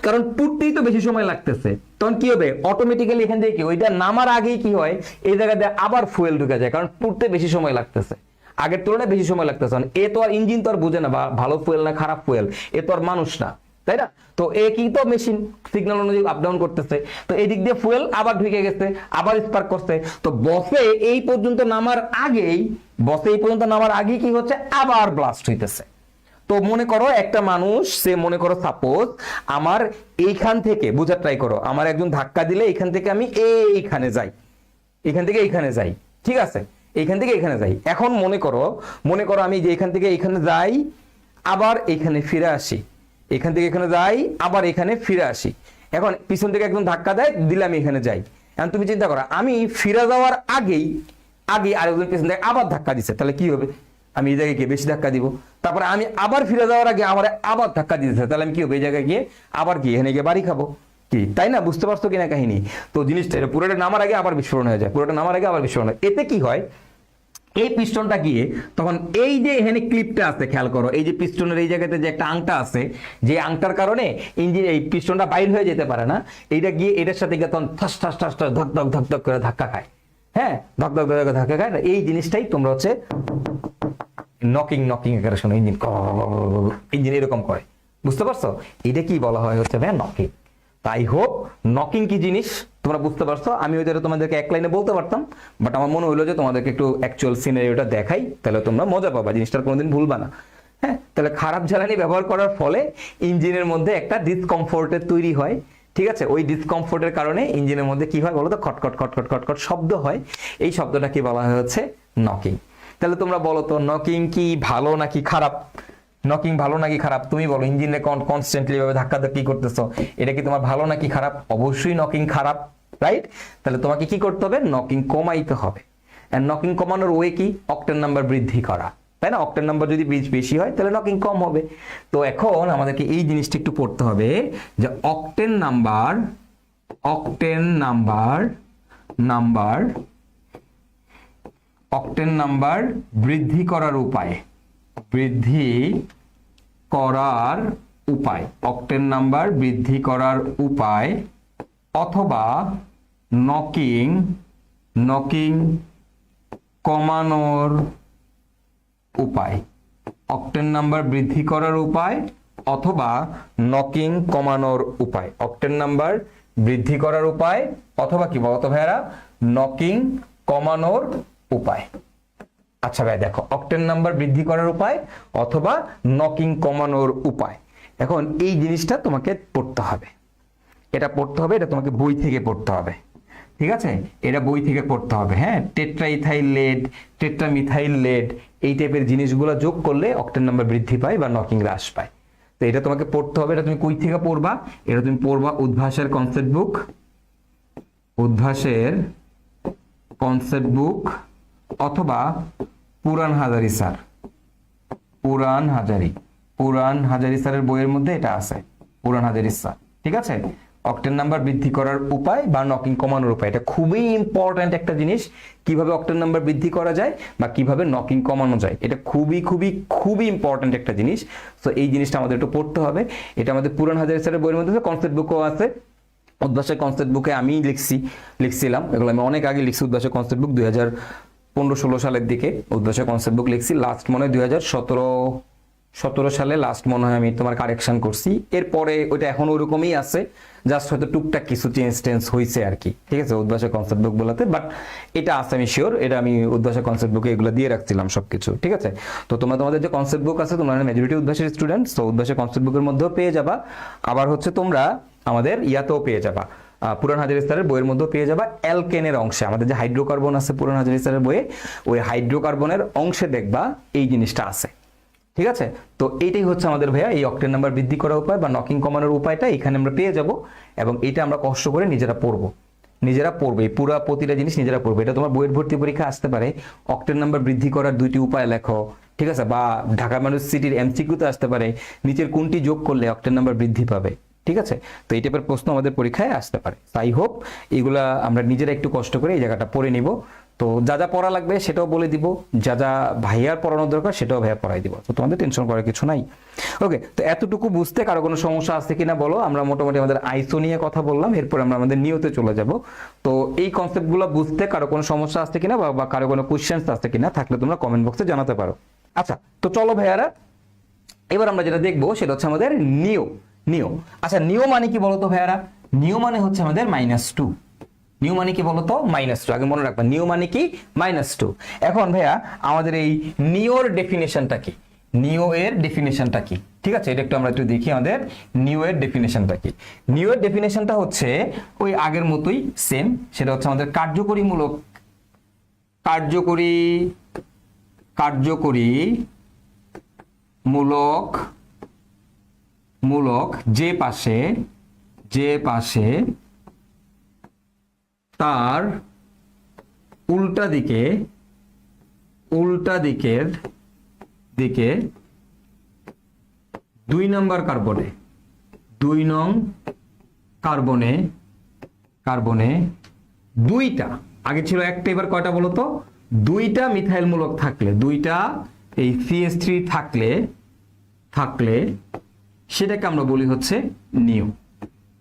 কারণ পুড়তেই তো বেশি সময় লাগতেছে। তখন কি হবে, অটোমেটিক্যালি এখান থেকে কি ওইটা নামার আগেই কি হয়, এই জায়গাতে আবার ফুয়েল ঢুকে যায়, কারণ পুড়তে বেশি সময় লাগতেছে, আগের তুলনায় বেশি সময় লাগতেছে। এ তো আর ইঞ্জিন তো আর বুঝে না ভালো ফুয়েল না খারাপ ফুয়েল, এ তো আর মানুষ না, তাই না? তো এ কি তো মেশিন সিগন্যাল অনুযায়ী আপ ডাউন করতেছে, তো এই দিক দিয়ে ফুয়েল আবার ঢুকে গেছে, আবার স্পার্ক করছে। তো বসে এই পর্যন্ত নামার আগেই কি হচ্ছে, আবার ব্লাস্ট হইতেছে। তো মনে করো একটা মানুষ, সে মনে করো সাপোজ আমার এইখান থেকে বোঝার ট্রাই করো, আমার একজন ধাক্কা দিলে এখান থেকে আমি এইখানে যাই, এখান থেকে এইখানে যাই, ঠিক আছে, এইখান থেকে এখানে যাই। এখন মনে করো আমি যে এখান থেকে এখানে যাই, আবার এখানে ফিরে আসি, এখান থেকে এখানে যাই, আবার এখানে ফিরে আসি। এখন পিছন থেকে একজন ধাক্কা দেয়, দিলে আমি এখানে যাই। এখন তুমি চিন্তা করো, আমি ফিরে যাওয়ার আগেই আরেকজন পিছন থেকে আবার ধাক্কা দিচ্ছে, তাহলে কি হবে, আমি এই জায়গায় গিয়ে বেশি ধাক্কা দিব। তারপরে আমি আবার ফিরে যাওয়ার আগে আমার আবার ধাক্কা দিতেছে, তাহলে আমি কি হবে, এই জায়গায় গিয়ে আবার কি এখানে গিয়ে বাড়ি খাবো, কি তাই না? বুঝতে পারছো কিনা কাহিনী? তো জিনিসটা পুরোটা নামার আগে আবার বিস্ফোরণ হয়ে যায়, পুরোটা নামার আগে আবার বিস্ফোরণ হয়। এতে কি হয়, এই পিস্টনটা গিয়ে তখন এই যে এখানে ক্লিপটা আছে, খেয়াল করো এই যে পিস্টনের এই জায়গাতে যে একটা আংটা আছে, যে আংটার কারণে ইঞ্জিন এই পিস্টনটা বাইর হয়ে যেতে পারে না, এইটা গিয়ে এটার সাথে গিয়ে তখন ঠাস ঠাস ঠাস ঠাস ধক ধক ধক ধক করে ধাক্কা খায়, হ্যাঁ, ধক ধক ধক ধাক্কা খায়। এই জিনিসটাই তোমরা হচ্ছে নকিং এর শোনো, ইঞ্জিন এরকম করে, বুঝতে পারছো? এটা কি বলা হয় হচ্ছে ভাইয়া নকিং। তাই হোপ নকিং কি জিনিস তোমরা বুঝতে পারছো। আমি ওই তোমাদেরকে এক লাইনে বলতে পারতাম, বাট আমার মনে হলো যে তোমাদেরকে একটু অ্যাকচুয়াল সিনারিওটা দেখাই, তাহলে তোমরা মজা পাবা, জিনিসটার কোনোদিন ভুলবা না। হ্যাঁ, তাহলে খারাপ জ্বালানি ব্যবহার করার ফলে ইঞ্জিনের মধ্যে একটা ডিসকমফোর্টের তৈরি হয়। ঠিক আছে, ওই ডিসকমফোর্টের কারণে ইঞ্জিনের মধ্যে কি হয় বলো তো, খটখট খটখট খটখট শব্দ হয়। এই শব্দটা কি বলা হয় হচ্ছে নকিং। তাহলে তোমরা বলো তো নকিং কি ভালো নাকি খারাপ? নকিং ভালো নাকি খারাপ তুমি বলো। ইঞ্জিনে কনস্ট্যান্টলি ভাবে ধাক্কা ধাক্কি করতেছো, এটা কি তোমার ভালো নাকি খারাপ? অবশ্যই নকিং খারাপ, রাইট? তাহলে তোমাকে কি করতে হবে? নকিং কমাইতে হবে। এন্ড নকিং কমানোর ওয়ে কি? অক্টেন নাম্বার বৃদ্ধি করা, তাই না? অক্টেন নাম্বার যদি বেশি হয় তাহলে নকিং কম হবে। তো এখন আমাদেরকে এই জিনিসটা একটু পড়তে হবে যে অক্টেন নাম্বার বৃদ্ধি করার উপায়, অক্টেন নাম্বার বৃদ্ধি করার উপায়, অথবা নকিং কমানোর উপায়। অক্টেন নাম্বার বৃদ্ধি করার উপায় অথবা নকিং কমানোর উপায়। অক্টেন নাম্বার বৃদ্ধি করার উপায় অথবা কি বলতো ভাইয়ারা? নকিং কমানোর উপায়। আচ্ছা ভাই দেখো, অক্টেন নাম্বার বৃদ্ধি করার উপায় অথবা নকিং কমানোর উপায়। এখন এই জিনিসটা তোমাকে পড়তে হবে, এটা পড়তে হবে, এটা তোমাকে বই থেকে পড়তে হবে। ঠিক আছে, এটা বই থেকে পড়তে হবে। হ্যাঁ, টেট্রাইথাইল লেড, টেট্রামিথাইল লেড, এই টাইপের জিনিসগুলো যোগ করলে অক্টেন নাম্বার বৃদ্ধি পায় বা নকিং হ্রাস পায়। তো এটা তোমাকে পড়তে হবে। এটা তুমি কই থেকে পড়বা? এটা তুমি পড়বা উদ্ভাসের কনসেপ্ট বুক অথবা পুরান হাজারি স্যারের বইয়ের মধ্যে এটা আছে, পুরান হাজারি স্যার। ঠিক আছে, অক্টেন নাম্বার বৃদ্ধি করার উপায় বা নকিং কমানোর উপায়, এটা খুবই ইম্পর্ট্যান্ট একটা জিনিস। কিভাবে অক্টেন নাম্বার বৃদ্ধি করা যায় বা কিভাবে নকিং কমানো যায়, এটা খুবই খুবই খুবই ইম্পর্ট্যান্ট একটা জিনিস। তো এই জিনিসটা আমাদের একটু পড়তে হবে। এটা আমাদের পুরান হাজারি স্যারের বইয়ের মধ্যে কনসেপ্ট বুকও আছে। উদ্ভাসের কনসেপ্ট বুকে আমি লিখছিলাম, এগুলো আমি অনেক আগে লিখছি। উদ্ভাসের কনসেপ্ট বুক 2015-16 সালের দিকে উদ্ভাসের কনসেপ্ট বুক লিখছি। লাস্ট মনে হয় 2017 সালে লাস্ট মনে হয় আমি তোমার কারেকশন করছি। এরপরে ওইটা এখন ওইরকমই আছে, জাস্ট হয়তো টুকটাক কিছু চেঞ্জ হয়েছে আর কি। ঠিক আছে, উদ্ভাসের কনসেপ্ট বুক বলাতে, বাট এটা আছে আমি শিওর, এটা আমি উদ্ভাসের কনসেপ্ট বুকে এগুলো দিয়ে রাখছিলাম সবকিছু। ঠিক আছে, তো তোমাদের যে কনসেপ্ট বুক আছে, তোমরা মেজরিটি উদ্ভাসের স্টুডেন্ট, তো উদ্ভাসের কনসেপ্ট বুকের মধ্যেও পেয়ে যাবা। আবার হচ্ছে তোমরা আমাদের ইয়াতেও পেয়ে যাবা, পুরান হাজারি স্যারের বইয়ের মধ্যে পেয়ে যাবা অ্যালকেনের অংশে। আমাদের যে হাইড্রোকার্বন আছে পুরান হাজারি স্যারের বইয়ে, ওই হাইড্রোকার্বনের অংশে দেখবা এই জিনিসটা আছে। ঠিক আছে, তো এইটাই হচ্ছে আমাদের ভাইয়া এই অক্টেন নাম্বার বৃদ্ধি করার উপায় বা নকিং কমানোর উপায়টা এখানে আমরা পেয়ে যাব। এবং এটা আমরা কষ্ট করে নিজেরা পড়বো, এই পুরো প্রতিটা জিনিস নিজেরা পড়বো। এটা তোমার বইয়ের ভর্তি পরীক্ষা আসতে পারে, অক্টেন নাম্বার বৃদ্ধি করার 2টি উপায় লেখো। ঠিক আছে, বা ঢাকা ইউনিভার্সিটির এমসিকিউতে আসতে পারে, নিচের কোনটি যোগ করলে অক্টেন নাম্বার বৃদ্ধি পাবে। ঠিক আছে, তো এই টাইপের প্রশ্ন আমাদের পরীক্ষায় আসতে পারে। তাই হোপ এগুলা আমরা নিজেরা একটু কষ্ট করে এই জায়গাটা পড়ে নিব। তো যা যা পড়া লাগবে সেটাও বলে দিব, যা যা ভাইয়ার পড়ানোর দরকার সেটাও ভাইয়া পড়াই দিব। তো তোমাদের টেনশন করার কিছু নাই। ওকে, তো এতটুকু বুঝতে কারো কোনো সমস্যা আছে কিনা বলো। আমরা মোটামুটি আমাদের আইসো নিয়ে কথা বললাম, এরপর আমরা আমাদের নিয়তে চলে যাব। তো এই কনসেপ্টগুলো বুঝতে কারো কোনো সমস্যা আছে কিনা বা কারো কোনো কোশ্চেন্স আছে কিনা থাকলে তোমরা কমেন্ট বক্সে জানাতে পারো। আচ্ছা, তো চলো ভাইয়ারা, এবার আমরা যেটা দেখবো সেটা হচ্ছে আমাদের নিও। আচ্ছা, নিও মানে কি বলতো ভাইয়ারা? নিও মানে হচ্ছে আমাদের -2। নিও মানে কি বলতো? -2। আগে মনে রাখবা, নিও মানে কি? -2। এখন ভাইয়া আমাদের এই নিওর ডেফিনেশনটা কি? নিও এর ডেফিনেশনটা কি? ঠিক আছে, এটা আমরা একটু দেখি আমাদের নিও এর ডেফিনেশনটা কি। নিও এর ডেফিনেশনটা হচ্ছে ওই আগের মতোই সেম, সেটা হচ্ছে আমাদের কার্যকরীমূলক যে পাশে তার উল্টা দিকের 2 নং কার্বনে 2টা, আগে ছিল একটা, এবার কয়টা বলতো? 2টা মিথাইল মূলক থাকলে, 2টা এই CH3 থাকলে সেটাকে আমরা বলি হচ্ছে নিও।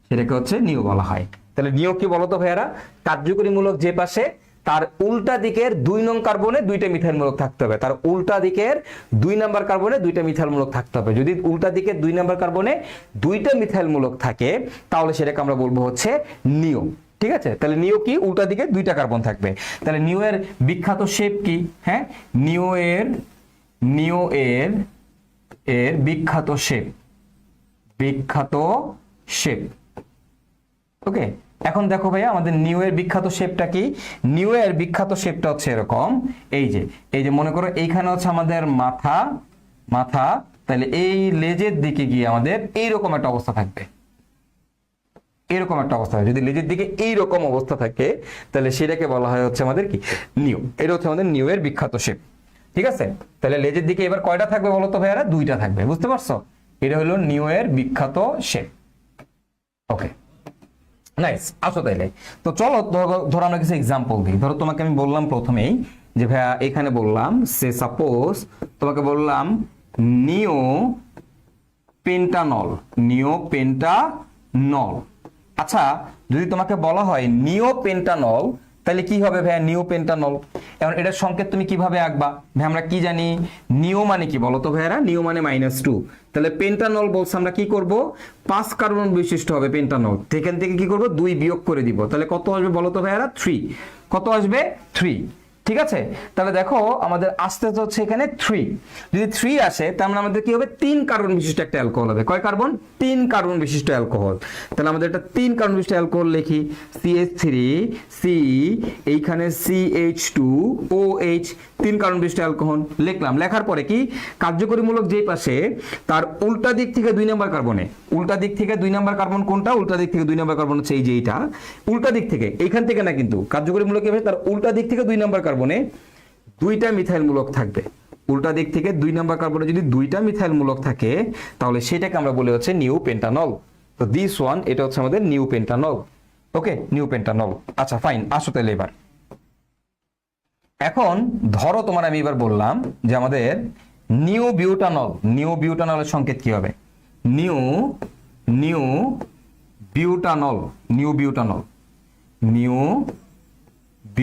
সেটাকে হচ্ছে নিও বলা হয়। তাহলে নিও কি বলতো ভাইয়ারা? কার্যকরীমূলক যে পাশে তার উল্টা দিকের 2 নং কার্বনে 2টা মিথাইল মূলক থাকতে হবে। তার উল্টা দিকের 2 নাম্বার কার্বনে 2টা মিথাইল মূলক থাকতে হবে। যদি উল্টা দিকের 2 নাম্বার কার্বনে 2টা মিথাইল মূলক থাকে তাহলে সেটাকে আমরা বলবো হচ্ছে নিও। ঠিক আছে, তাহলে নিও কি? উল্টা দিকে 2টা কার্বন থাকবে। তাহলে নিও এর বিখ্যাত শেপ কি? হ্যাঁ, নিও এর বিখ্যাত শেপ। ওকে, এখন দেখো ভাইয়া আমাদের নিউ এর বিখ্যাত শেপটা কি? নিউ এর বিখ্যাত শেপটা হচ্ছে এরকম, এই যে মনে করো এইখানে হচ্ছে আমাদের মাথা, তাহলে এই লেজের দিকে গিয়ে আমাদের এইরকম একটা অবস্থা থাকবে। এরকম একটা অবস্থা, যদি লেজের দিকে এইরকম অবস্থা থাকে তাহলে সেটাকে বলা হয় হচ্ছে আমাদের কি? নিউ। এটা হচ্ছে আমাদের নিউ এর বিখ্যাত শেপ। ঠিক আছে, তাহলে লেজের দিকে এবার কয়টা থাকবে বলো তো ভাইয়ারা? 2টা থাকবে। বুঝতে পারছো? এটা হলো নিউ এর বিখ্যাত শেপ। ওকে, নাইস। আসো তাইলে তো চলো ধরো আমরা কিছু এক্সাম্পল দিই। ধরো তোমাকে আমি বললাম প্রথমেই যে ভাইয়া এখানে বললাম সে সাপোজ তোমাকে বললাম নিও পেন্টানল। আচ্ছা, যদি তোমাকে বলা হয় নিও পেন্টানল তাহলে কি হবে ভাইয়া? নিও পেন্টানল। এখন এটার সংকেত তুমি কিভাবে আঁকবা ভাই? আমরা কি জানি নিও মানে কি বলো তো ভাইয়ারা? নিও মানে -2। তাহলে পেন্টানল বলছে আমরা কি করব? 5 কার্বন বিশিষ্ট হবে পেন্টানল। এখান থেকে কি করব? 2 বিয়োগ করে দিব। তাহলে কত আসবে বলো তো ভাইয়ারা? 3। কত আসবে? 3। ঠিক আছে, তাহলে দেখো আমাদের আসতে হচ্ছে এখানে 3। যদি 3 আসে তাহলে আমাদের কি হবে? 3 কার্বন বিশিষ্ট একটা অ্যালকোহল হবে। কয় কার্বন? 3 কার্বন বিশিষ্ট অ্যালকোহল। তাহলে আমাদের একটা 3 কার্বন বিশিষ্ট অ্যালকোহল লিখি, CH3 C, এইখানে CH2OH, 3 কার্বন বিশিষ্ট অ্যালকোহল লিখলাম। লেখার পরে কি কার্যকরীমূলক যেই পাশে তার উল্টা দিক থেকে 2 নাম্বার কার্বনে, উল্টা দিক থেকে 2 নাম্বার কার্বন কোনটা? উল্টা দিক থেকে 2 নাম্বার কার্বন হচ্ছে এই যে এইটা। উল্টা দিক থেকে, এইখান থেকে না কিন্তু, কার্যকরীমূলক এভাবে তার উল্টা দিক থেকে 2 নাম্বার কার্বনে 2টা মিথাইল মূলক থাকবে। উল্টা দিক থেকে 2 নাম্বার কার্বনে যদি 2টা মিথাইল মূলক থাকে তাহলে সেটাকে আমরা বলি হচ্ছে নিউ পেন্টানল। তো দিস ওয়ান, এটা হচ্ছে আমাদের নিউ পেন্টানল। ওকে, নিউ পেন্টানল। আচ্ছা ফাইন, আসো তাহলে এবার। এখন ধরো তোমার আমি এবার বললাম যে আমাদের নিউ বিউটানলের সংকেত কি হবে? New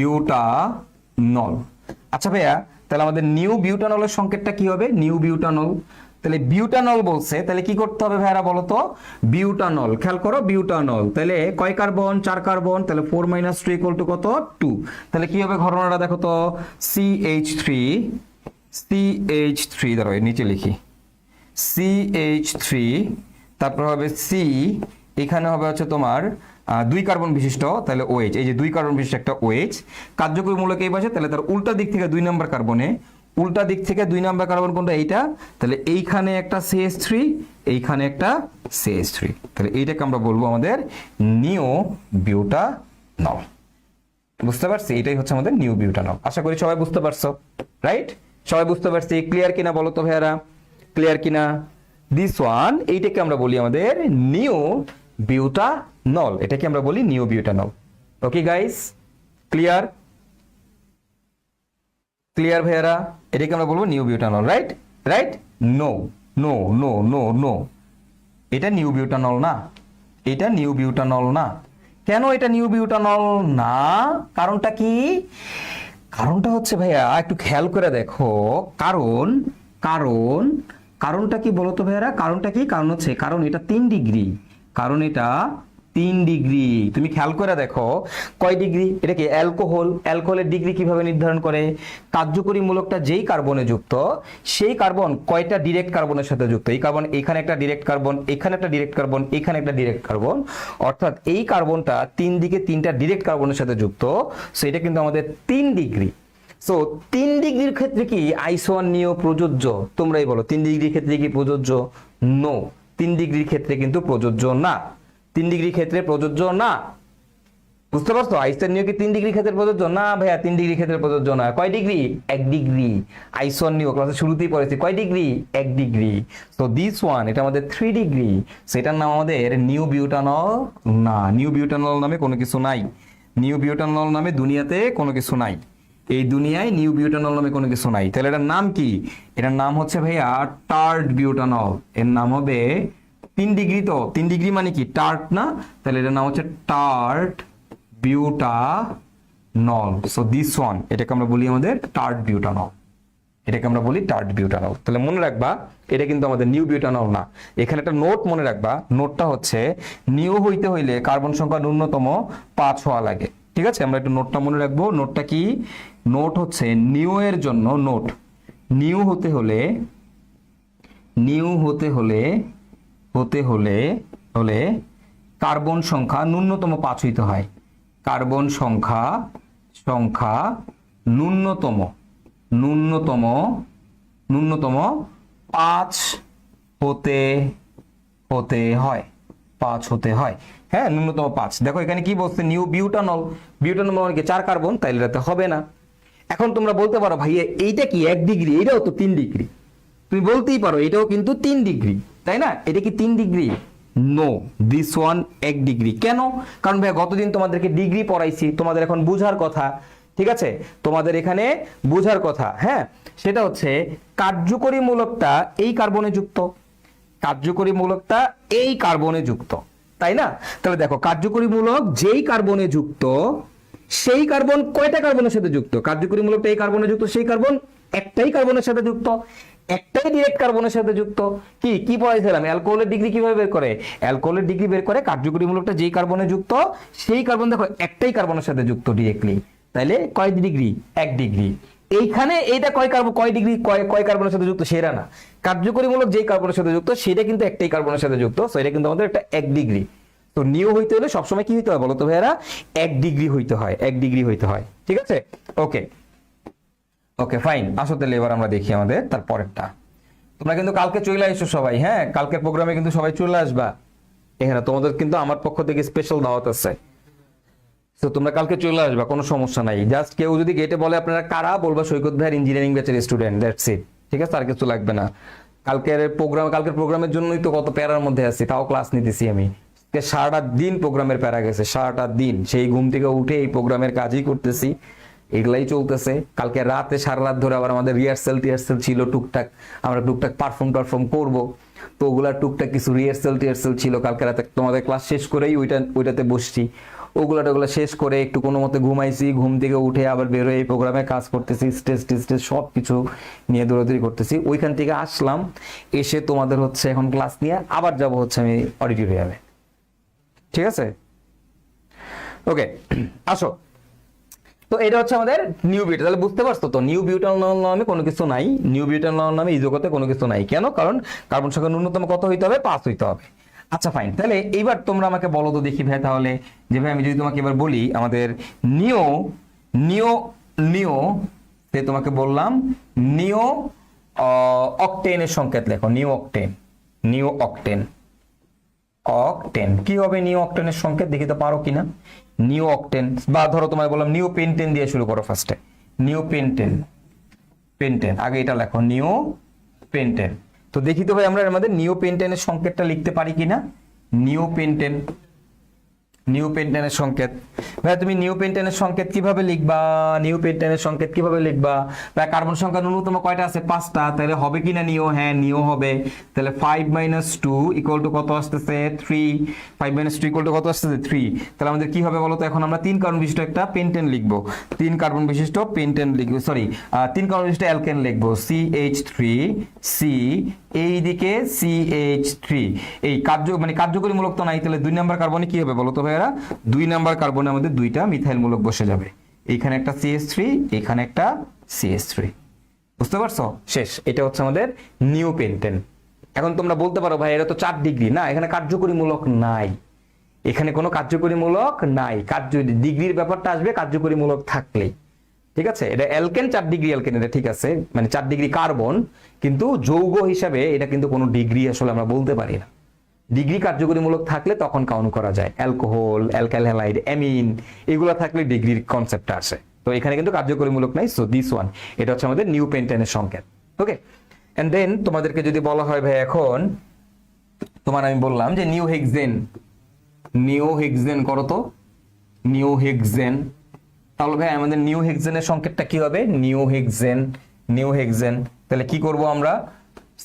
butanol. আচ্ছা ভাইয়া, তাহলে আমাদের নিউ বিউটানলের সংকেতটা কি হবে? New butanol. তাহলে বিউটানল বলছে, তাহলে কি করতে হবে ভাইয়ারা বলো তো? বিউটানল, খেয়াল করো বিউটানল। তাহলে কয় কার্বন? 4 কার্বন। তাহলে 4 - 3 = কত? 2। তাহলে কি হবে ঘটনাটা দেখো তো? CH3 ধরো নিচে লিখি, CH3, তারপর হবে C, এখানে হবে হচ্ছে তোমার 2 কার্বন বিশিষ্ট, তাহলে OH, এই যে 2 কার্বন বিশিষ্ট একটা OH। কার্যকরীমূলক এই পাশে, তাহলে তার উল্টা দিক থেকে 2 নাম্বার কার্বনে, উল্টা দিক থেকে 2 নাম্বার কার্বন কোনটা? এইটা। তাহলে এইখানে একটা CH3, এইখানে একটা CH3। তাহলে এইটাকে আমরা বলবো আমাদের নিও বিউটানল। বুঝতে পারছি? এটাই হচ্ছে আমাদের নিউ বিউটানল। আশা করি সবাই বুঝতে পারছো, রাইট? সবাই বুঝতে পারছি? ক্লিয়ার কিনা বলো তো ভাইয়ারা? ক্লিয়ার কিনা? দিস ওয়ান, এইটাকে আমরা বলি আমাদের নিউ বিউটানল। এটাকে আমরা বলি new butanol. Okay guys, clear ভাইয়ারা? এটাকে আমরা বলবো নিউ বিউটানল, রাইট? নো, এটা নিউ বিউটানল না, এটা নিউ বিউটানল না। কেন এটা নিউ বিউটানল না? কারণটা কি? কারণটা হচ্ছে ভাইয়া একটু খেয়াল করে দেখো। কারণটা কি বলতো ভাইয়ারা? কারণটা কি? কারণ হচ্ছে, কারণ এটা 3 ডিগ্রি। তুমি খেয়াল করে দেখো কয় ডিগ্রি? এটা কি অ্যালকোহলের ডিগ্রি কিভাবে নির্ধারণ করে? কার্যকরীমূলকটা যেই কার্বনে যুক্ত সেই কার্বন কয়টা ডিরেক্ট কার্বনের সাথে যুক্ত। এই কার্বন, এখানে একটা ডিরেক্ট কার্বন, এখানে একটা ডিরেক্ট কার্বন, এখানে একটা ডিরেক্ট কার্বন, অর্থাৎ এই কার্বনটা 3 দিকে 3টা ডিরেক্ট কার্বনের সাথে যুক্ত। সো এটা কিন্তু আমাদের 3 ডিগ্রি। সো 3 ডিগ্রির ক্ষেত্রে কি আইসো নিও প্রযোজ্য? তোমরাই বলো, 3 ডিগ্রির ক্ষেত্রে কি প্রযোজ্য? নো, 3 ডিগ্রির ক্ষেত্রে কিন্তু প্রযোজ্য না। 3 ডিগ্রি ক্ষেত্রে প্রযোজ্য না। বুঝতে পারছো? আইসোর নিয়ম কি 3 ডিগ্রি ক্ষেত্রে প্রযোজ্য না ভাইয়া? 3 ডিগ্রি ক্ষেত্রে প্রযোজ্য না। কয় ডিগ্রি? 1 ডিগ্রি। আইসোর নিয়ম ক্লাসে শুরুতেই পড়েছি, কয় degree? 1 degree. So this one, এটা আমাদের 3 ডিগ্রি। সেটার নাম আমাদের নিউ বিউটানল না। নিউ বিউটানল নামে কোনো কিছু নাই। নিউ বিউটানল নামে দুনিয়াতে কোনো কিছু নাই। এই দুনিয়ায় নিউ বিউটানল নামে কোনো কিছু নাই। তাহলে এটার নাম কি? এটার নাম হচ্ছে ভাইয়া টার্ট বিউটানল। এর নাম হবে 3 ডিগ্রি। তো 3 ডিগ্রি মানে কি? টার্ট না? তাহলে এটার নাম হচ্ছে টার্ট বিউটানল। নল। সো দিস ওয়ান, এটাকে আমরা বলি আমাদের টার্ড বিউটানল, এটাকে আমরা বলি টার্ড বিউটানল। তাহলে মনে রাখবা এটা কিন্তু আমাদের নিউ বিউটানল না। এখানে একটা নোট মনে রাখবা, নোটটা হচ্ছে নিউ হইতে হইলে কার্বন সংখ্যা ন্যূনতম 5 হওয়া লাগে। ঠিক আছে, আমরা একটু নোটটা মনে রাখবো। নোটটা কি? নোট হচ্ছে নিউ এর জন্য, নোট নিউ হতে হলে, নিউ হতে হলে হলে কার্বন সংখ্যা ন্যূনতম 5 হইতে হয়। কার্বন সংখ্যা ন্যূনতম 5 হতে হয়, 5 হতে হয়। হ্যাঁ, ন্যূনতম 5। দেখো এখানে কি বলছে, নিউ বিউটানল, বিউটানল মানে কি 4 কার্বন, তাইলে এটাতে হবে না। এখন তোমরা বলতে পারো ভাই এইটা কি 1 ডিগ্রি, এটাও তো 3 ডিগ্রি। তুমি বলতেই পারো এটাও কিন্তু 3 ডিগ্রি, তাই না? এটা কি 3 degree? No, this one 1 degree. কেন? কারণ ভাই গতদিন তোমাদেরকে ডিগ্রি পড়াইছি, তোমাদের এখন বুঝার কথা। ঠিক আছে, তোমাদের এখানে বুঝার কথা। হ্যাঁ, সেটা হচ্ছে কার্যকরী মূলকটা এই কার্বনে যুক্ত, কার্যকরী মূলকটা এই কার্বনে যুক্ত, তাই না? তাহলে দেখো কার্যকরী মূলক যেই কার্বনে যুক্ত, সেই কার্বন কয়টা কার্বনের সাথে যুক্ত? কার্যকরী মূলকটা এই কার্বনে যুক্ত, সেই কার্বন একটাই কার্বনের সাথে যুক্ত, একটাই ডিরেক্ট কার্বনের সাথে যুক্ত। কি পড়াইছিলাম? অ্যালকোহলের ডিগ্রি কিভাবে বের করে? অ্যালকোহলের ডিগ্রি বের করে কার্যকরী মূলকটা যেই কার্বনে যুক্ত, সেই কার্বন দেখো একটাই কার্বনের সাথে যুক্ত ডিরেক্টলি, তাইলে কয় ডিগ্রি? 1 ডিগ্রি। এইখানে এইটা কয় ডিগ্রি, কয় কার্বনের সাথে যুক্ত সেটা না, কার্যকরী মূলক যেই কার্বনের সাথে যুক্ত সেটা কিন্তু একটাই কার্বনের সাথে যুক্ত। সো এটা কিন্তু আমাদের একটা 1 ডিগ্রি। তো নিউ হইতে হলে সবসময় কি হইতে হয় বলো তো ভাইয়ারা? 1 ডিগ্রি হইতে হয়, 1 ডিগ্রি হইতে হয়। ঠিক আছে, ওকে ওকে ফাইন। আসো তাহলে এবার আমরা দেখি আমাদের তারপরেরটা। তোমরা কিন্তু কালকে চলে আসো সবাই, হ্যাঁ কালকের প্রোগ্রামে কিন্তু সবাই চলে আসবা। এখানে তোমাদের কিন্তু আমার পক্ষ থেকে স্পেশাল দাওয়াত আছে। তো তোমরা কালকে চলে আসবা, কোনো সমস্যা নাই। জাস্ট কেউ যদি গেটে বলে আপনারা কারা, বলবা সৈকত ভাইয়ের ইঞ্জিনিয়ারিং ব্যাচের স্টুডেন্ট, দ্যাটস ইট। ঠিক আছে, আর কিছু লাগবে না। কালকের প্রোগ্রামের জন্যই তো কত প্যারার মধ্যে আছি, তাও ক্লাস নিতেছি আমি। সারাটা দিন প্রোগ্রামের প্যারা গেছে, সারাটা দিন সেই ঘুম থেকে উঠে এই প্রোগ্রামের কাজই করতেছি, এগুলাই চলতেছে। কালকে রাতে সারা রাত ধরে আবার আমাদের রিহার্সেল ছিল টুকটাক, আমরা টুকটাক পারফর্ম করবো। তো ওগুলা টুকটাক কিছু রিহার্সেল ছিল। কালকে রাতে তোমাদের ক্লাস শেষ করেই ওইটাতে বসছি, ওগুলা শেষ করে একটু কোনো মতে ঘুমাইছি, ঘুম থেকে উঠে আবার বেরোয় এই প্রোগ্রামে কাজ করতেছি, স্টেজ সব কিছু নিয়ে দৌড়াদৌড়ি করতেছি। ওইখান থেকে আসলাম, এসে তোমাদের হচ্ছে এখন ক্লাস নিয়ে আবার যাব হচ্ছে আমি অডিটোরিয়ামে। ঠিক আছে, ওকে আসো। তো এটা হচ্ছে আমাদের নিউ বিউটানল। তাহলে বুঝতে পারছো তো, নিউ বিউটানল নামে কোনো কিছু নাই, নিউ বিউটানল নামে এই জগতে কোনো কিছু নাই। কেন? কারণ কার্বন সংখ্যা ন্যূনতম কত হইতে হবে? 5 হইতে হবে। আচ্ছা ফাইন, তাহলে এইবার তোমরা আমাকে বলো তো দেখি ভাই, তাহলে যে ভাই আমি যদি তোমাকে এবার বলি আমাদের নিও সে তোমাকে বললাম নিও অকটেনের সংকেত লেখো। নিও অকটেন কি হবে নিও অকটেনের সংকেত? দেখি তো পারো কিনা। নিও অকটেন, বা ধরো তোমায় বললাম নিও পেন্টেন দিয়ে শুরু করো। ফার্স্টে নিও পেন্টেন, আগে এটা লেখো নিও পেন্টেন। তো দেখি তো ভাই আমরা আমাদের নিও পেন্টেনের সংকেতটা লিখতে পারি কিনা। নিও পেন্টেনের সংকেত, ভাই তুমি নিও পেন্টেনের সংকেত কিভাবে লিখবা? ভাই কার্বন সংখ্যা ন্যূনতম কয়টা আছে? 5টা। তাহলে হবে কিনা নিও? হ্যাঁ নিও হবে। তাহলে 5 - 2 = কত আসতেছে? 3। 5 - 2 = কত আসতেছে? 3। তাহলে আমাদের কি হবে বলো তো? এখন আমরা 3 কার্বন বিশিষ্ট একটা পেন্টেন লিখবো, 3 কার্বন বিশিষ্ট পেন্টেন লিখবো, সরি 3 কার্বন বিশিষ্ট অ্যালকেন লিখবো। CH3 C, এইদিকে CH3। এই কার্যকরী মূলক তো নাই, তাহলে 2 নাম্বার কার্বনে কি হবে বলো তো ভাইরা? 2 নাম্বার কার্বনে আমাদের 2টা মিথাইল মূলক বসে যাবে। এইখানে একটা CH3, এখানে একটা CH3। বুঝতে পারছো? শেষ। এটা হচ্ছে আমাদের নিউ পেন্টেন। এখন তোমরা বলতে পারো ভাই এটা তো 4 ডিগ্রি। না, এখানে কার্যকরী মূলক নাই, এখানে কোনো কার্যকরী মূলক নাই। ডিগ্রির ব্যাপারটা আসবে কার্যকরী মূলক থাকলেই। ঠিক আছে, এটা অ্যালকেন, 4 ডিগ্রি অ্যালকেন, এটা ঠিক আছে, মানে 4 ডিগ্রি কার্বন, কিন্তু যৌগ হিসাবে এটা কিন্তু কোনো ডিগ্রি আসলে আমরা বলতে পারি না। ডিগ্রি কার্যকরীমূলক থাকলে তখন কাউন্ট করা যায়। অ্যালকোহল, অ্যালকাইল হ্যালাইড, অ্যামিন এগুলো থাকলে ডিগ্রির কনসেপ্টটা আসে। তো এখানে কিন্তু কার্যকরীমূলক নাই। সো দিস ওয়ান, এটা হচ্ছে আমাদের নিউ পেন্টেনের সংকেত। ওকে, এন্ড দেন তোমাদেরকে যদি বলা হয় ভাই এখন তোমার আমি বললাম যে নিউ হেক্সেন করো তো, নিউ হেক্সেন। তাহলে ভাই আমাদের নিউ হেক্সেনের সংকেতটা কি হবে? New hexane. তাহলে কি করব আমরা?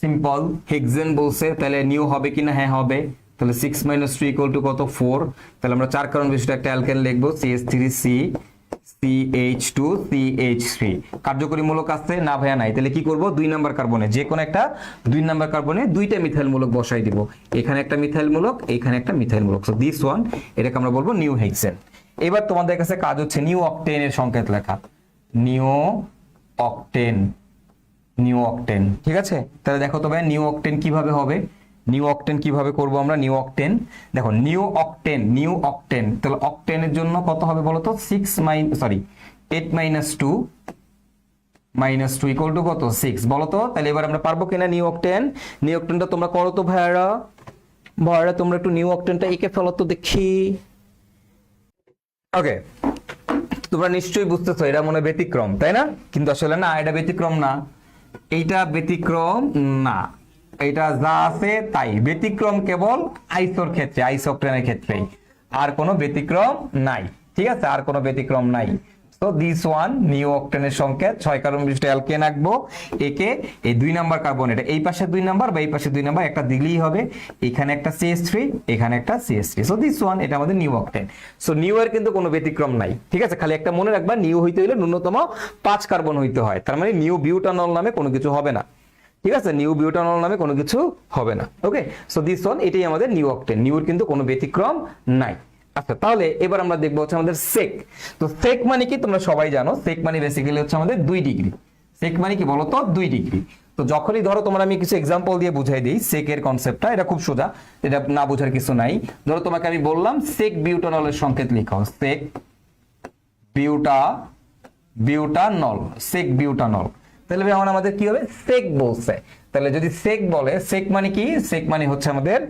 সিম্পল, হেক্সেন বলছে, তাহলে নিউ হবে কিনা? হ্যাঁ হবে। তাহলে 6 - 3 = কত? 4। তাহলে আমরা 4 কার্বন বিশিষ্ট একটা অ্যালকেন লিখবো, CH3C CH2 CH3 কার্যকরী মূলক আছে না ভাইয়া নাই, তাহলে কি করব 2 নাম্বার কার্বনে যে কোনো একটা 2 নাম্বার কার্বনে দুইটা মিথাইল মূলক বসাই দিব, এখানে একটা মিথাইল মূলক এখানে একটা মিথাইল মূলক, সো দিস ওয়ান এটাকে আমরা বলবো নিউ হেক্সেন। এবার তোমাদের কাছে কাজ হচ্ছে নিউ অক্টেন এর সংকেত লেখা, নিউ অক্টেন, নিউ অক্টেন, ঠিক আছে। তাহলে দেখো তো ভাই নিউ অক্টেন কিভাবে হবে, নিউ অক্টেন কিভাবে করব আমরা, নিউ অক্টেন দেখো নিউ অক্টেন, নিউ অক্টেন তাহলে অক্টেনের জন্য কত হবে বলো তো 8 - 2 = কত 6 বলো তো। তাহলে এবার আমরা পারবো কিনা নিউ অক্টেন, নিউ অক্টেনটা তোমরা করো তো ভাইরা, ভাইরা তোমরা একটু নিউ অক্টেনটা এঁকে ফেলো তো দেখি। ওকে, তোমরা নিশ্চয়ই বুঝতেছো এটা মনে ব্যতিক্রম তাই না, কিন্তু আসলে না এটা ব্যতিক্রম না, এইটা ব্যতিক্রম না, এটা যা আছে তাই, ব্যতিক্রম কেবল আইসোর ক্ষেত্রে, আইসোক্টেনের ক্ষেত্রেই, আর কোনো ব্যতিক্রম নাই, ঠিক আছে, আর কোনো ব্যতিক্রম নাই। তো দিস ওয়ান নিউ অক্টেনের সংকেত 6 কার্বন বিশিষ্ট অ্যালকেন আঁকবো, একে এই 2 নাম্বার কার্বন, এটা এই পাশে 2 নাম্বার বা এই পাশে 2 নাম্বার একটা দিলেই হবে, এখানে একটা CH3 এখানে একটা CH3, সো দিস ওয়ান এটা আমাদের নিউ অক্টেন। সো নিউ এর কিন্তু কোনো ব্যতিক্রম নাই, ঠিক আছে, খালি একটা মনে রাখবা নিউ হইতে হলে ন্যূনতম 5 কার্বন হইতে হয়, তার মানে নিউ বিউটানল নামে কোনো কিছু হবে না, ঠিক আছে, নিউ বিউটানল নামে কোনো কিছু হবে না। ওকে, সো দিস ওয়ান এটাই আমাদের নিউ অক্টেন, নিউর কিন্তু কোনো ব্যতিক্রম নাই। আচ্ছা, তাহলে এবার আমরা দেখবো হচ্ছে আমাদের সেক। তো সেক মানে কি তোমরা সবাই জানো, সেক মানে বেসিক্যালি হচ্ছে আমাদের 2 ডিগ্রি। সেক মানে কি বলো তো 2 ডিগ্রি। তো যখনই ধরো তোমরা আমি কিছু এক্সাম্পল দিয়ে বুঝাই দিই সেকের কনসেপ্টটা, এটা খুব সোজা, এটা না বোঝার কিছু নাই। ধরো তোমাকে আমি বললাম সেক বিউটানলের সংকেত লিখো, সেক বিউটানল, সেক বিউটানল, তাহলে এখন আমাদের কি হবে সেক বলছে, তাহলে যদি সেক বলে সেক মানে কি, সেক মানে হচ্ছে আমাদের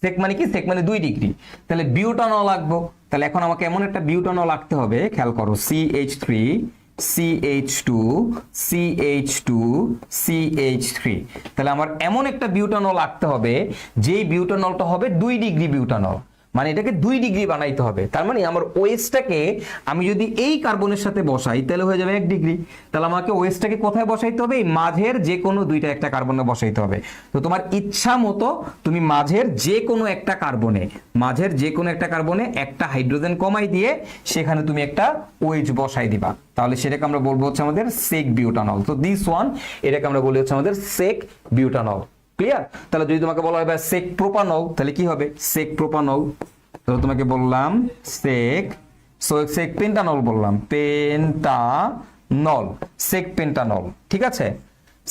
সেক মানে কি, সেক মানে 2 ডিগ্রি, তাহলে বিউটানল লাগবো, তাহলে এখন আমাকে এমন একটা বিউটানল আঁকতে হবে, খেয়াল করো CH3 CH2 CH2 CH3, তাহলে আমার এমন একটা বিউটানল আঁকতে হবে যেই বিউটানলটা হবে 2 ডিগ্রি বিউটানল, মানে এটাকে 2 ডিগ্রি বানাইতে হবে, তার মানে আমার ওএসটাকে আমি যদি এই কার্বনের সাথে বসাই তাহলে হয়ে যাবে 1 ডিগ্রি, তাহলে আমাকে ওএসটাকে কোথায় বসাইতে হবে, এই মাঝের যে কোনো দুইটা একটা কার্বনে বসাইতে হবে। তো তোমার ইচ্ছা মতো তুমি মাঝের যে কোনো একটা কার্বনে, মাঝের যে কোনো একটা কার্বনে একটা হাইড্রোজেন কমাই দিয়ে সেখানে তুমি একটা ওএইচ বসাই দিবা, তাহলে সেটাকে আমরা বলবো হচ্ছে আমাদের সেক বিউটানল। তো দিস ওয়ান এটাকে আমরা বলি হচ্ছে আমাদের সেক বিউটানল। ক্লিয়ার? তাহলে যদি তোমাকে বলা হয় সেক প্রোপানল তাহলে কি হবে, সেক প্রোপানল, তাহলে তোমাকে বললাম সেক, সো সেক পেন্টানল বললাম, পেন্টানল, সেক পেন্টানল, ঠিক আছে,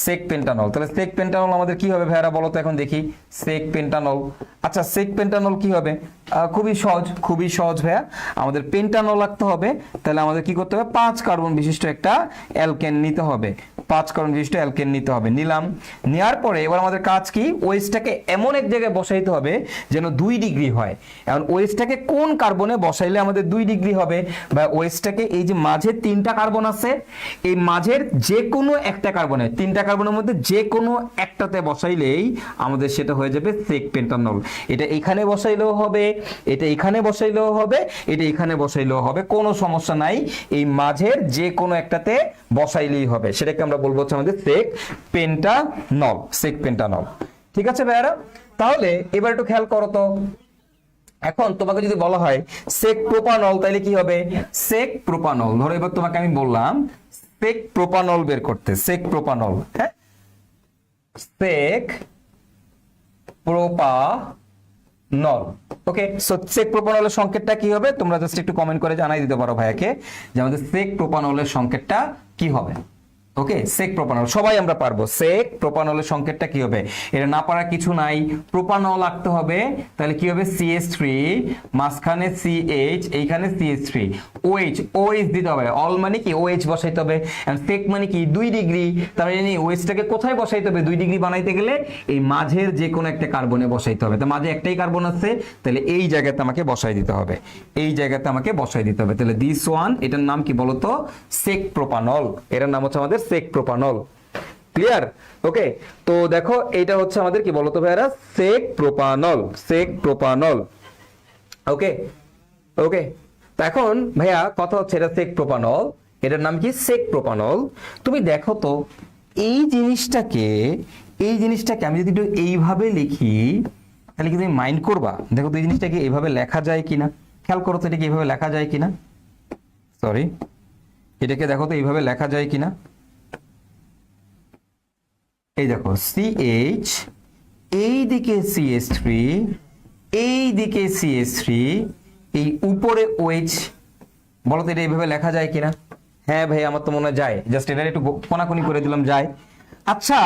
সেক পেন্টানল। তাহলে সেক পেন্টানল আমাদের কি হবে ভাইরা বলো তো এখন দেখি, সেক পেন্টানল। আচ্ছা সেক পেন্টানল কি হবে, খুবই সহজ, খুবই সহজ ভাইয়া, আমাদের পেন্টানল রাখতে হবে, তাহলে আমাদের কি করতে হবে 5 কার্বন বিশিষ্ট একটা অ্যালকেন নিতে হবে, 5 কার্বন বিশিষ্ট অ্যালকেন নিতে হবে, নিলাম, নেওয়ার পরে এবার আমাদের কাজ কি, ওএইচটাকে এমন এক জায়গায় বসাইতে হবে যেন 2 ডিগ্রি হয়। এখন ওএইচটাকে কোন কার্বনে বসাইলে আমাদের 2 ডিগ্রি হবে, বা ওএইচটাকে এই যে মাঝে 3টা কার্বন আছে, এই মাঝের যে কোনো একটা কার্বনে, 3টা কার্বনের মধ্যে যে কোনো একটাতে বসাইলেই আমাদের সেটা হয়ে যাবে সেক পেন্টানল। এটা এখানে বসাইলেও হবে, এটা এখানে বসাইলেও হবে, এটা এখানে বসাইলেও হবে, কোনো সমস্যা নাই, এই মাঝের যে কোনো একটাতে বসাইলেই হবে, সেটাকে আমরা বলবো হচ্ছে আমাদের সেক পেন্টানল, সেক পেন্টানল। ঠিক আছে ভাইয়ারা? তাহলে এবার একটু খেয়াল করো তো, এখন তোমাকে যদি বলা হয় সেক প্রোপানল তাহলে কি হবে, সেক প্রোপানল। ধরো এবার তোমাকে আমি বললাম সেক প্রোপানল বের করতে, সেক প্রোপানল, হ্যাঁ, সেক প্রোপানল। ওকে, সো সেক প্রোপানলের সংকেতটা কি হবে তোমরা জাস্ট একটু কমেন্ট করে জানাই দিতে পারো ভাইয়াকে যে আমাদের সেক প্রোপানলের সংকেতটা কি হবে। ওকে, সেক প্রোপানল সবাই আমরা পারবো, সেক প্রোপানলের সংকেতটা কি হবে, এটা না পারার কিছু নাই, প্রোপানল রাখতে হবে, তাহলে কি হবে CH3 মাঝখানে CH এইখানে CH3 OH, OH দিতে হবে, অল মানে কি OH বসাইতে হবে, এন্ড সেক মানে কি 2 ডিগ্রি, তার মানে OH-টাকে কোথায় বসাইতে হবে, 2 ডিগ্রি বানাইতে গেলে এই মাঝের যে কোনো একটা কার্বনে বসাইতে হবে, তো মাঝে একটাই কার্বন আছে তাহলে এই জায়গাতে আমাকে বসাই দিতে হবে, এই জায়গাতে আমাকে বসাই দিতে হবে, তাহলে দিস ওয়ান এটার নাম কি বলতো, সেক প্রোপানল, এটার নাম হচ্ছে আমাদের সেক প্রোপানল। ক্লিয়ার? ওকে, তো দেখো এটা হচ্ছে আমাদের কি বলতো ভাইয়ারা, সেক প্রোপানল, সেক প্রোপানল। ওকে ওকে, তো এখন ভাইয়া কথা হচ্ছে এটা সেক প্রোপানল, এটার নাম কি সেক প্রোপানল। তুমি দেখো তো এই জিনিসটাকে, এই জিনিসটাকে আমি যদি একটু এইভাবে লিখি তাহলে কি তুমি মাইন্ড করবা, দেখো তো এই জিনিসটাকে এইভাবে লেখা যায় কিনা, খেয়াল করো তো এটা কি এইভাবে লেখা যায় কিনা, সরি, এটাকে দেখো তো এইভাবে লেখা যায় কিনা। এই দেখো CH, এই দিকে CH3, এই দিকে CH3, এই উপরে OH। বলো তো এটা এইভাবে লেখা যায় কিনা? হ্যাঁ ভাই, আমার তো মনে হয় যায়। জাস্ট এটা একটু কোনাকুনি করে দিলাম, যায়। আচ্ছা,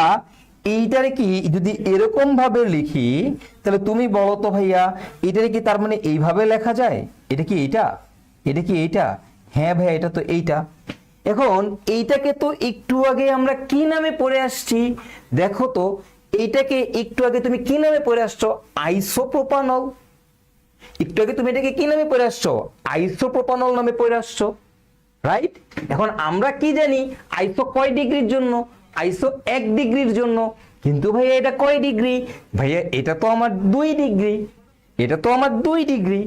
এইটারে কি যদি এরকম ভাবে লিখি, তাহলে তুমি বলো তো ভাইয়া, এটারে কি তার মানে এইভাবে লেখা যায়? এটা কি এইটা? এটা কি এইটা? হ্যাঁ ভাইয়া, এটা তো এইটা। এখন এইটাকে তো একটু আগে আমরা কি নামে পড়ে আসছি? দেখো তো, এইটাকে একটু আগে তুমি কি নামে পড়ে আসছো? আইসোপ্রোপানল। একটু আগে তুমি এটাকে কি নামে পড়ে আসছো? আইসোপ্রোপানল নামে পড়ে আসছো, রাইট? এখন আমরা কি জানি আইসো কয় ডিগ্রির জন্য? আইসো 1 ডিগ্রির জন্য। কিন্তু ভাইয়া এটা কয় ডিগ্রি? ভাইয়া এটা তো আমার 2 ডিগ্রি, এটা তো আমার 2 ডিগ্রি,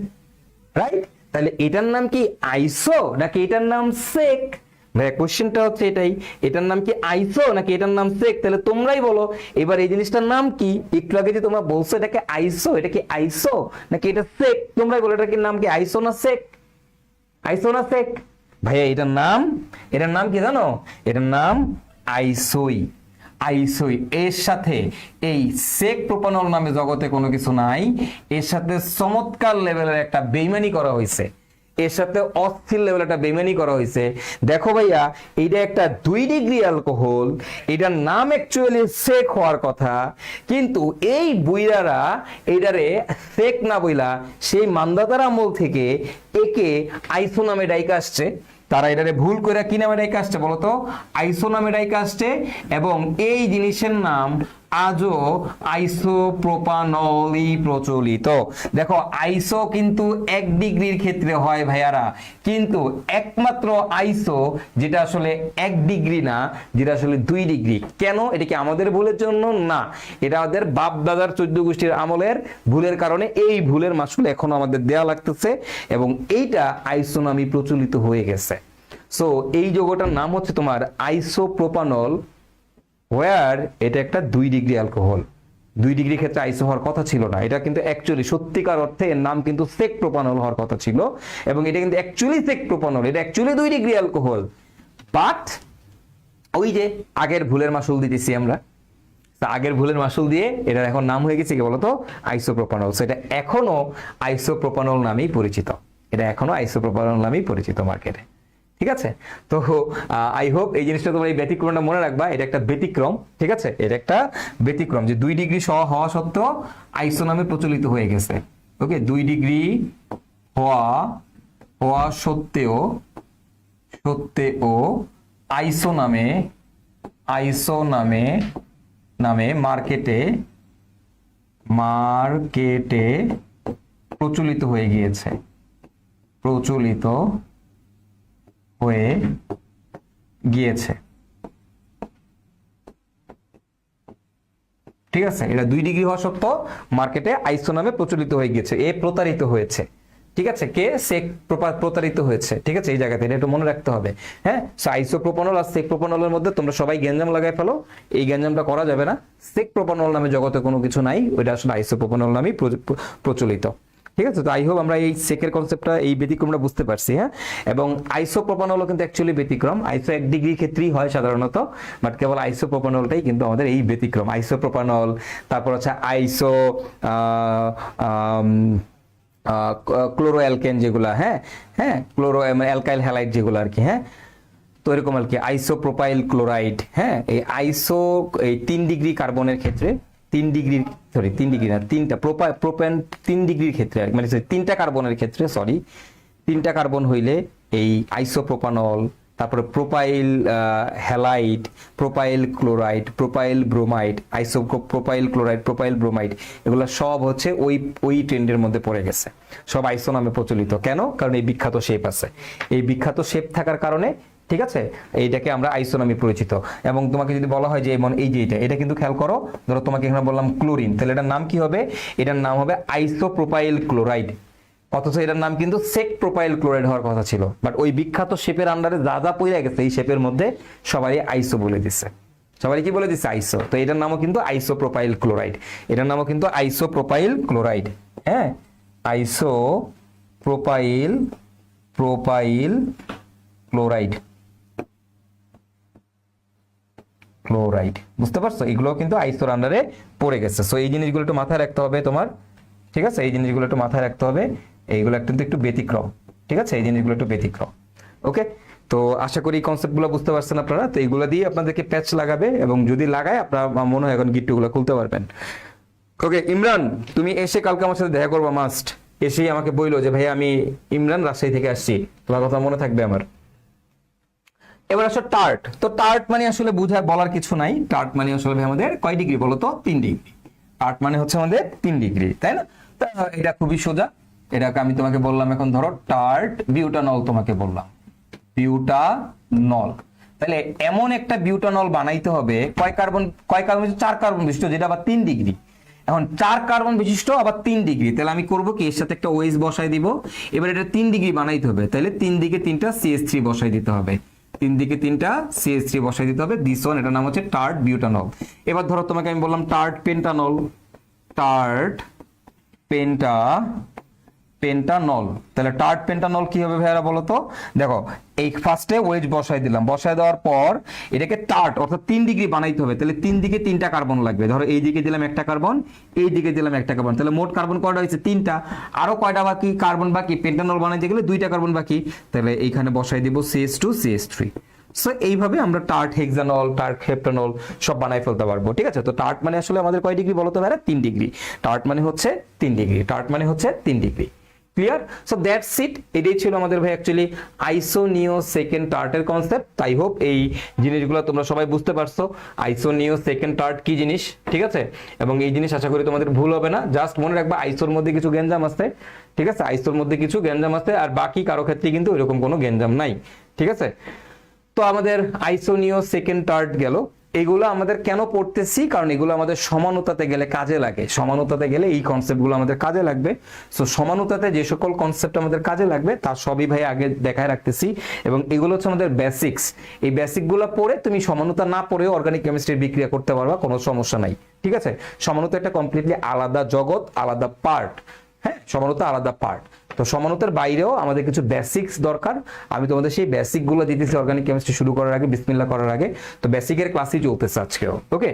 রাইট? তাহলে এটার নাম কি আইসো নাকি এটার নাম সেক? ভাইয়া কোশ্চেনটা হচ্ছে এটাই, এটার নাম কি আইসো নাকি এটার নাম সেক? তাহলে তোমরাই বলো এবার এই জিনিসটার নাম কি? একটু আগে যে তোমরা বলছো এটাকে আইসো, এটা কি আইসো নাকি এটা সেক? তোমরাই বলো এটা কি নাম কি আইসো না সেক? আইসো না সেক? ভাইয়া এটার নাম কি জানো? এটার নাম আইসোই। আইসোই। এর সাথে এই সেক প্রোপানল নামে জগতে কোনো কিছু নাই। এর সাথে চমৎকার লেভেলের একটা বেইমানি করা হয়েছে, এর সাথে অস্থির লেভেল একটা বেইমানি করা হয়েছে। দেখো ভাইয়া, এইটা একটা 2 ডিগ্রি অ্যালকোহল, এটার নাম অ্যাকচুয়ালি সেক হওয়ার কথা, কিন্তু এই বুইরারা এটারে সেক না বইলা সেই মান্দাতার আমল থেকে একে আইসো নামে ডাইকা আসছে। তারা এটারে ভুল করে কি নামে ডাইকা আসছে বলতো? আইসো নামে ডাইকা আসছে। এবং এই জিনিসের নাম আজও আইসোপ্রোপানলই প্রচলিত। দেখো, আইসো কিন্তু 1 ডিগ্রির ক্ষেত্রে হয় ভাইয়ারা, কিন্তু একমাত্র আইসো যেটা আসলে 1 ডিগ্রি না, যেটা আসলে 2 ডিগ্রি। কেন? এটা কি আমাদের ভুলের জন্য? না, এটা আমাদের বাপ দাদার 14 গোষ্ঠীর আমলের ভুলের কারণে এই ভুলের মাসুল এখন আমাদের দেয়া লাগতেছে, এবং এইটা আইসো নামই প্রচলিত হয়ে গেছে। সো এই যৌগটার নাম হচ্ছে তোমার আইসোপ্রোপানল, ওয়ার এটা একটা 2 ডিগ্রি অ্যালকোহল। 2 ডিগ্রি ক্ষেত্রে আইসো হওয়ার কথা ছিল না, এটা কিন্তু অ্যাকচুয়ালি সত্যিকার অর্থে এর নাম কিন্তু সেক প্রোপানল হওয়ার কথা ছিল, এবং এটা কিন্তু অ্যাকচুয়ালি সেক প্রোপানল, এটা অ্যাকচুয়ালি 2 ডিগ্রি অ্যালকোহল। বাট ওই যে আগের ভুলের মাসুল দিতেছি আমরা, আগের ভুলের মাসুল দিয়ে এটা এখন নাম হয়ে গেছে কি বলতো? আইসোপ্রোপানল। সো এটা এখনো আইসোপ্রোপানল নামেই পরিচিত, এটা এখনো আইসোপ্রোপানল নামেই পরিচিত মার্কেটে। ঠিক আছে? তো আই হোপ এই জিনিসটা তোমরা এই ব্যতিক্রমটা মনে রাখবা, এটা একটা ব্যতিক্রম। ঠিক আছে, এটা একটা ব্যতিক্রম যে 2 ডিগ্রি হওয়া সত্ত্বেও আইসো নামে প্রচলিত হয়ে গেছে। ওকে, 2 ডিগ্রি হওয়া সত্ত্বেও আইসো নামে মার্কেটে প্রচলিত হয়ে গিয়েছে, ঠিক আছে? এটা 2 ডিগ্রি হওয়া সত্ত্বেও মার্কেটে আইসো নামে প্রচলিত হয়ে গিয়েছে, এ প্রতারিত হয়েছে। ঠিক আছে, কে? সেক প্রতারিত হয়েছে। ঠিক আছে, এই জায়গাতে এটা একটু মনে রাখতে হবে। হ্যাঁ, আইসো প্রোপানল আর সেক প্রোপানলের মধ্যে তোমরা সবাই গ্যাঞ্জাম লাগাই ফেলো, এই গ্যাঞ্জামটা করা যাবে না। সেক প্রোপানল নামে জগতে কোনো কিছু নাই, ওইটা আসলে আইসো প্রোপানল নামেই প্রচলিত। ঠিক আছে, তো আই হোপ আমরা এই সেকের কনসেপ্টটা, এই ব্যতিক্রমটা বুঝতে পারছি। হ্যাঁ, এবং আইসোপ্রোপানলও কিন্তু অ্যাকচুয়ালি ব্যতিক্রম, আইসো 1 ডিগ্রি ক্ষেত্রেই হয় সাধারণত, বাট কেবল আইসোপ্রোপানলটাই কিন্তু আমাদের এই ব্যতিক্রম। আইসোপ্রোপানল, তারপর হচ্ছে আইসো ক্লোরো অ্যালকেন যেগুলা, হ্যাঁ ক্লোরো অ্যালকাইল হ্যালাইড যেগুলো আর কি। হ্যাঁ, তো এরকম আর কি আইসোপ্রোপাইল ক্লোরাইড। হ্যাঁ, এই আইসো এই 3 ডিগ্রি কার্বনের ক্ষেত্রে, 3 ডিগ্রি না, 3টা প্রোপেন 3 ডিগ্রির ক্ষেত্রে, মানে 3টা কার্বনের ক্ষেত্রে, সরি 3টা কার্বন হইলে এই আইসোপ্রোপানল, তারপরে propyl halide, propyl chloride, propyl bromide, propyl chloride, propyl bromide, এগুলো সব হচ্ছে ওই ট্রেন্ডের মধ্যে পড়ে গেছে, সব আইসো নামে প্রচলিত। কেন? কারণ এই বিখ্যাত শেপ আছে, এই বিখ্যাত শেপ থাকার কারণে, ঠিক আছে, এইটাকে আমরা আইসো নামে পরিচিত। এবং তোমাকে যদি বলা হয় যে এই যে এটা কিন্তু খেয়াল করো, ধরো তোমাকে এখানে বললাম ক্লোরিন, তাহলে এটার নাম কি হবে? এটার নাম হবে আইসোপ্রোপাইল ক্লোরাইড, অথচ এটার নাম কিন্তু সেক প্রোপাইল ক্লোরাইড হওয়ার কথা ছিল। বাট ওই বিখ্যাত শেপের আন্ডারে যা পড়ে গেছে এই শেপের মধ্যে সবাই আইসো বলে দিচ্ছে, সবাই কি বলে দিচ্ছে? আইসো। তো এটার নামও কিন্তু আইসোপ্রোপাইল ক্লোরাইড, এটার নামও কিন্তু আইসোপ্রোপাইল ক্লোরাইড। হ্যাঁ, আইসোপ্রোপাইল ক্লোরাইড, ক্লোরাইড, বুঝতে পারছো? এগুলো কিন্তু আইসোর আন্ডারে পড়ে গেছে। সো এই জিনিসগুলো একটু মাথায় রাখতে হবে তোমার, ঠিক আছে? এই জিনিসগুলো একটু মাথায় রাখতে হবে, এইগুলো কিন্তু একটু ব্যতিক্রম, ঠিক আছে? এই জিনিসগুলো একটু ব্যতিক্রম। ওকে, তো আশা করি কনসেপ্টগুলো বুঝতে পারছেন আপনারা। তো এইগুলো দিয়ে আপনাদেরকে প্যাচ লাগাবে, এবং যদি লাগায় আপনার মনে হয় এখন গিট্টুগুলো খুলতে পারবেন। ওকে ইমরান, তুমি এসে কালকে আমার সাথে দেখা করবা মাস্ট। এসেই আমাকে বইলো যে ভাই আমি ইমরান রাজশাহী থেকে আসছি, তোমার কথা মনে থাকবে আমার। এবার আসলে টার্ট, তো টার্ট মানে আসলে বলার কিছু নাই। টার্ট মানে আসলে ভাই আমাদের কয় ডিগ্রি বলো তো? 3 ডিগ্রি। টার্ট মানে হচ্ছে আমাদের 3 ডিগ্রি, তাই না? তা এটা খুবই সোজা। এটাকে আমি তোমাকে বললাম, এখন ধরো টার্ট বিউটানল, তোমাকে বললাম বিউটানল। তাহলে এমন একটা বিউটানল বানাইতে হবে কয় কার্বন, 4 কার্বন বিশিষ্ট, যেটা আবার 3 ডিগ্রি। এখন 4 কার্বন বিশিষ্ট আবার 3 ডিগ্রি, তাহলে আমি করব কি, এর সাথে একটা ওএইচ বসাই দিব। এবার এটা 3 ডিগ্রি বানাইতে হবে, তাহলে 3 দিকে 3টা CH3 বসাই দিতে হবে, 3 দিকে 3টা CH3 বসাই দিতে হবে। দিস ওয়ান, এটার নাম হচ্ছে টার্ট বিউটানল। এবার ধরো তোমাকে আমি বললাম টার্ট পেন্টানল, টার্ট পেন্টানল। তাহলে টার্ট পেন্টানল কি হবে ভাইয়ারা বলো তো? দেখো এই ফার্স্টে ওয়েজ বসাই দিলাম, বসাই দেওয়ার পর এটাকে টার্ট অর্থাৎ 3 ডিগ্রি বানাইতে হবে। তাহলে 3 দিকে 3টা কার্বন লাগবে। ধরো এই দিকে দিলাম একটা কার্বন, এই দিকে দিলাম একটা কার্বন, তাহলে মোট কার্বন কয়টা হয়েছে? 3টা। আরো কয়টা বাকি কার্বন বাকি? পেন্টানল বানাইতে গেলে 2টা কার্বন বাকি। তাহলে এইখানে বসাই দিব CH2 CH3। সো এইভাবে আমরা টার্ট হেক্সানল, টার্ট হেপ্টানল সব বানাই ফেলতে পারবো, ঠিক আছে? তো টার্ট মানে আসলে আমাদের কয় ডিগ্রি বলতো ভাইরা? 3 ডিগ্রি। টার্ট মানে হচ্ছে 3 ডিগ্রি, টার্ট মানে হচ্ছে 3 degree. Clear? So that's it. এটাই ছিল আমাদের ভাই অ্যাকচুয়ালি আইসোনিও সেকেন্ড টার্টের কনসেপ্ট। আই হোপ এই জিনিসগুলো তোমরা সবাই বুঝতে পারছো, আইসোনিও সেকেন্ড টার্ট কি জিনিস, ঠিক আছে? এবং এই জিনিস আশা করি তোমাদের ভুল হবে না। জাস্ট মনে রাখবা আইসোর মধ্যে কিছু গ্যাঞ্জাম আছে, ঠিক আছে? আইসোর মধ্যে কিছু গ্যাঞ্জাম আছে, আর বাকি কারো ক্ষেত্রে কিন্তু এরকম কোনো গ্যাঞ্জাম নাই, ঠিক আছে? তো আমাদের আইসোনিও সেকেন্ড টার্ট গেল। এগুলো আমাদের কেন পড়তেছি? কারণ এগুলো আমাদের সমানুতাতে গেলে কাজে লাগে। সমানুতাতে গেলে এই কনসেপ্টগুলো আমাদের কাজে লাগবে। সো সমানুতাতে যে সকল কনসেপ্ট আমাদের কাজে লাগবে তার সবই ভাই আগে দেখায় রাখতেছি, এবং এগুলো হচ্ছে আমাদের বেসিক্স। এই বেসিকগুলো পড়ে তুমি সমানুতা না পড়েও অর্গানিক কেমিস্ট্রির বিক্রিয়া করতে পারবা, কোনো সমস্যা নাই, ঠিক আছে? সমানুতা একটা কমপ্লিটলি আলাদা জগৎ, আলাদা পার্ট। হ্যাঁ, সমানুতা আলাদা পার্ট। তো সমানুতার বাইরেও আমাদের কিছু বেসিক্স দরকার। আমি তোমাদের সেই বেসিক গুলো দিতেছি অর্গানিক কেমিস্ট্রি শুরু করার আগে, বিসমিল্লাহ করার আগে। তো বেসিকের ক্লাসই চলতেছে আজকেও, ওকে?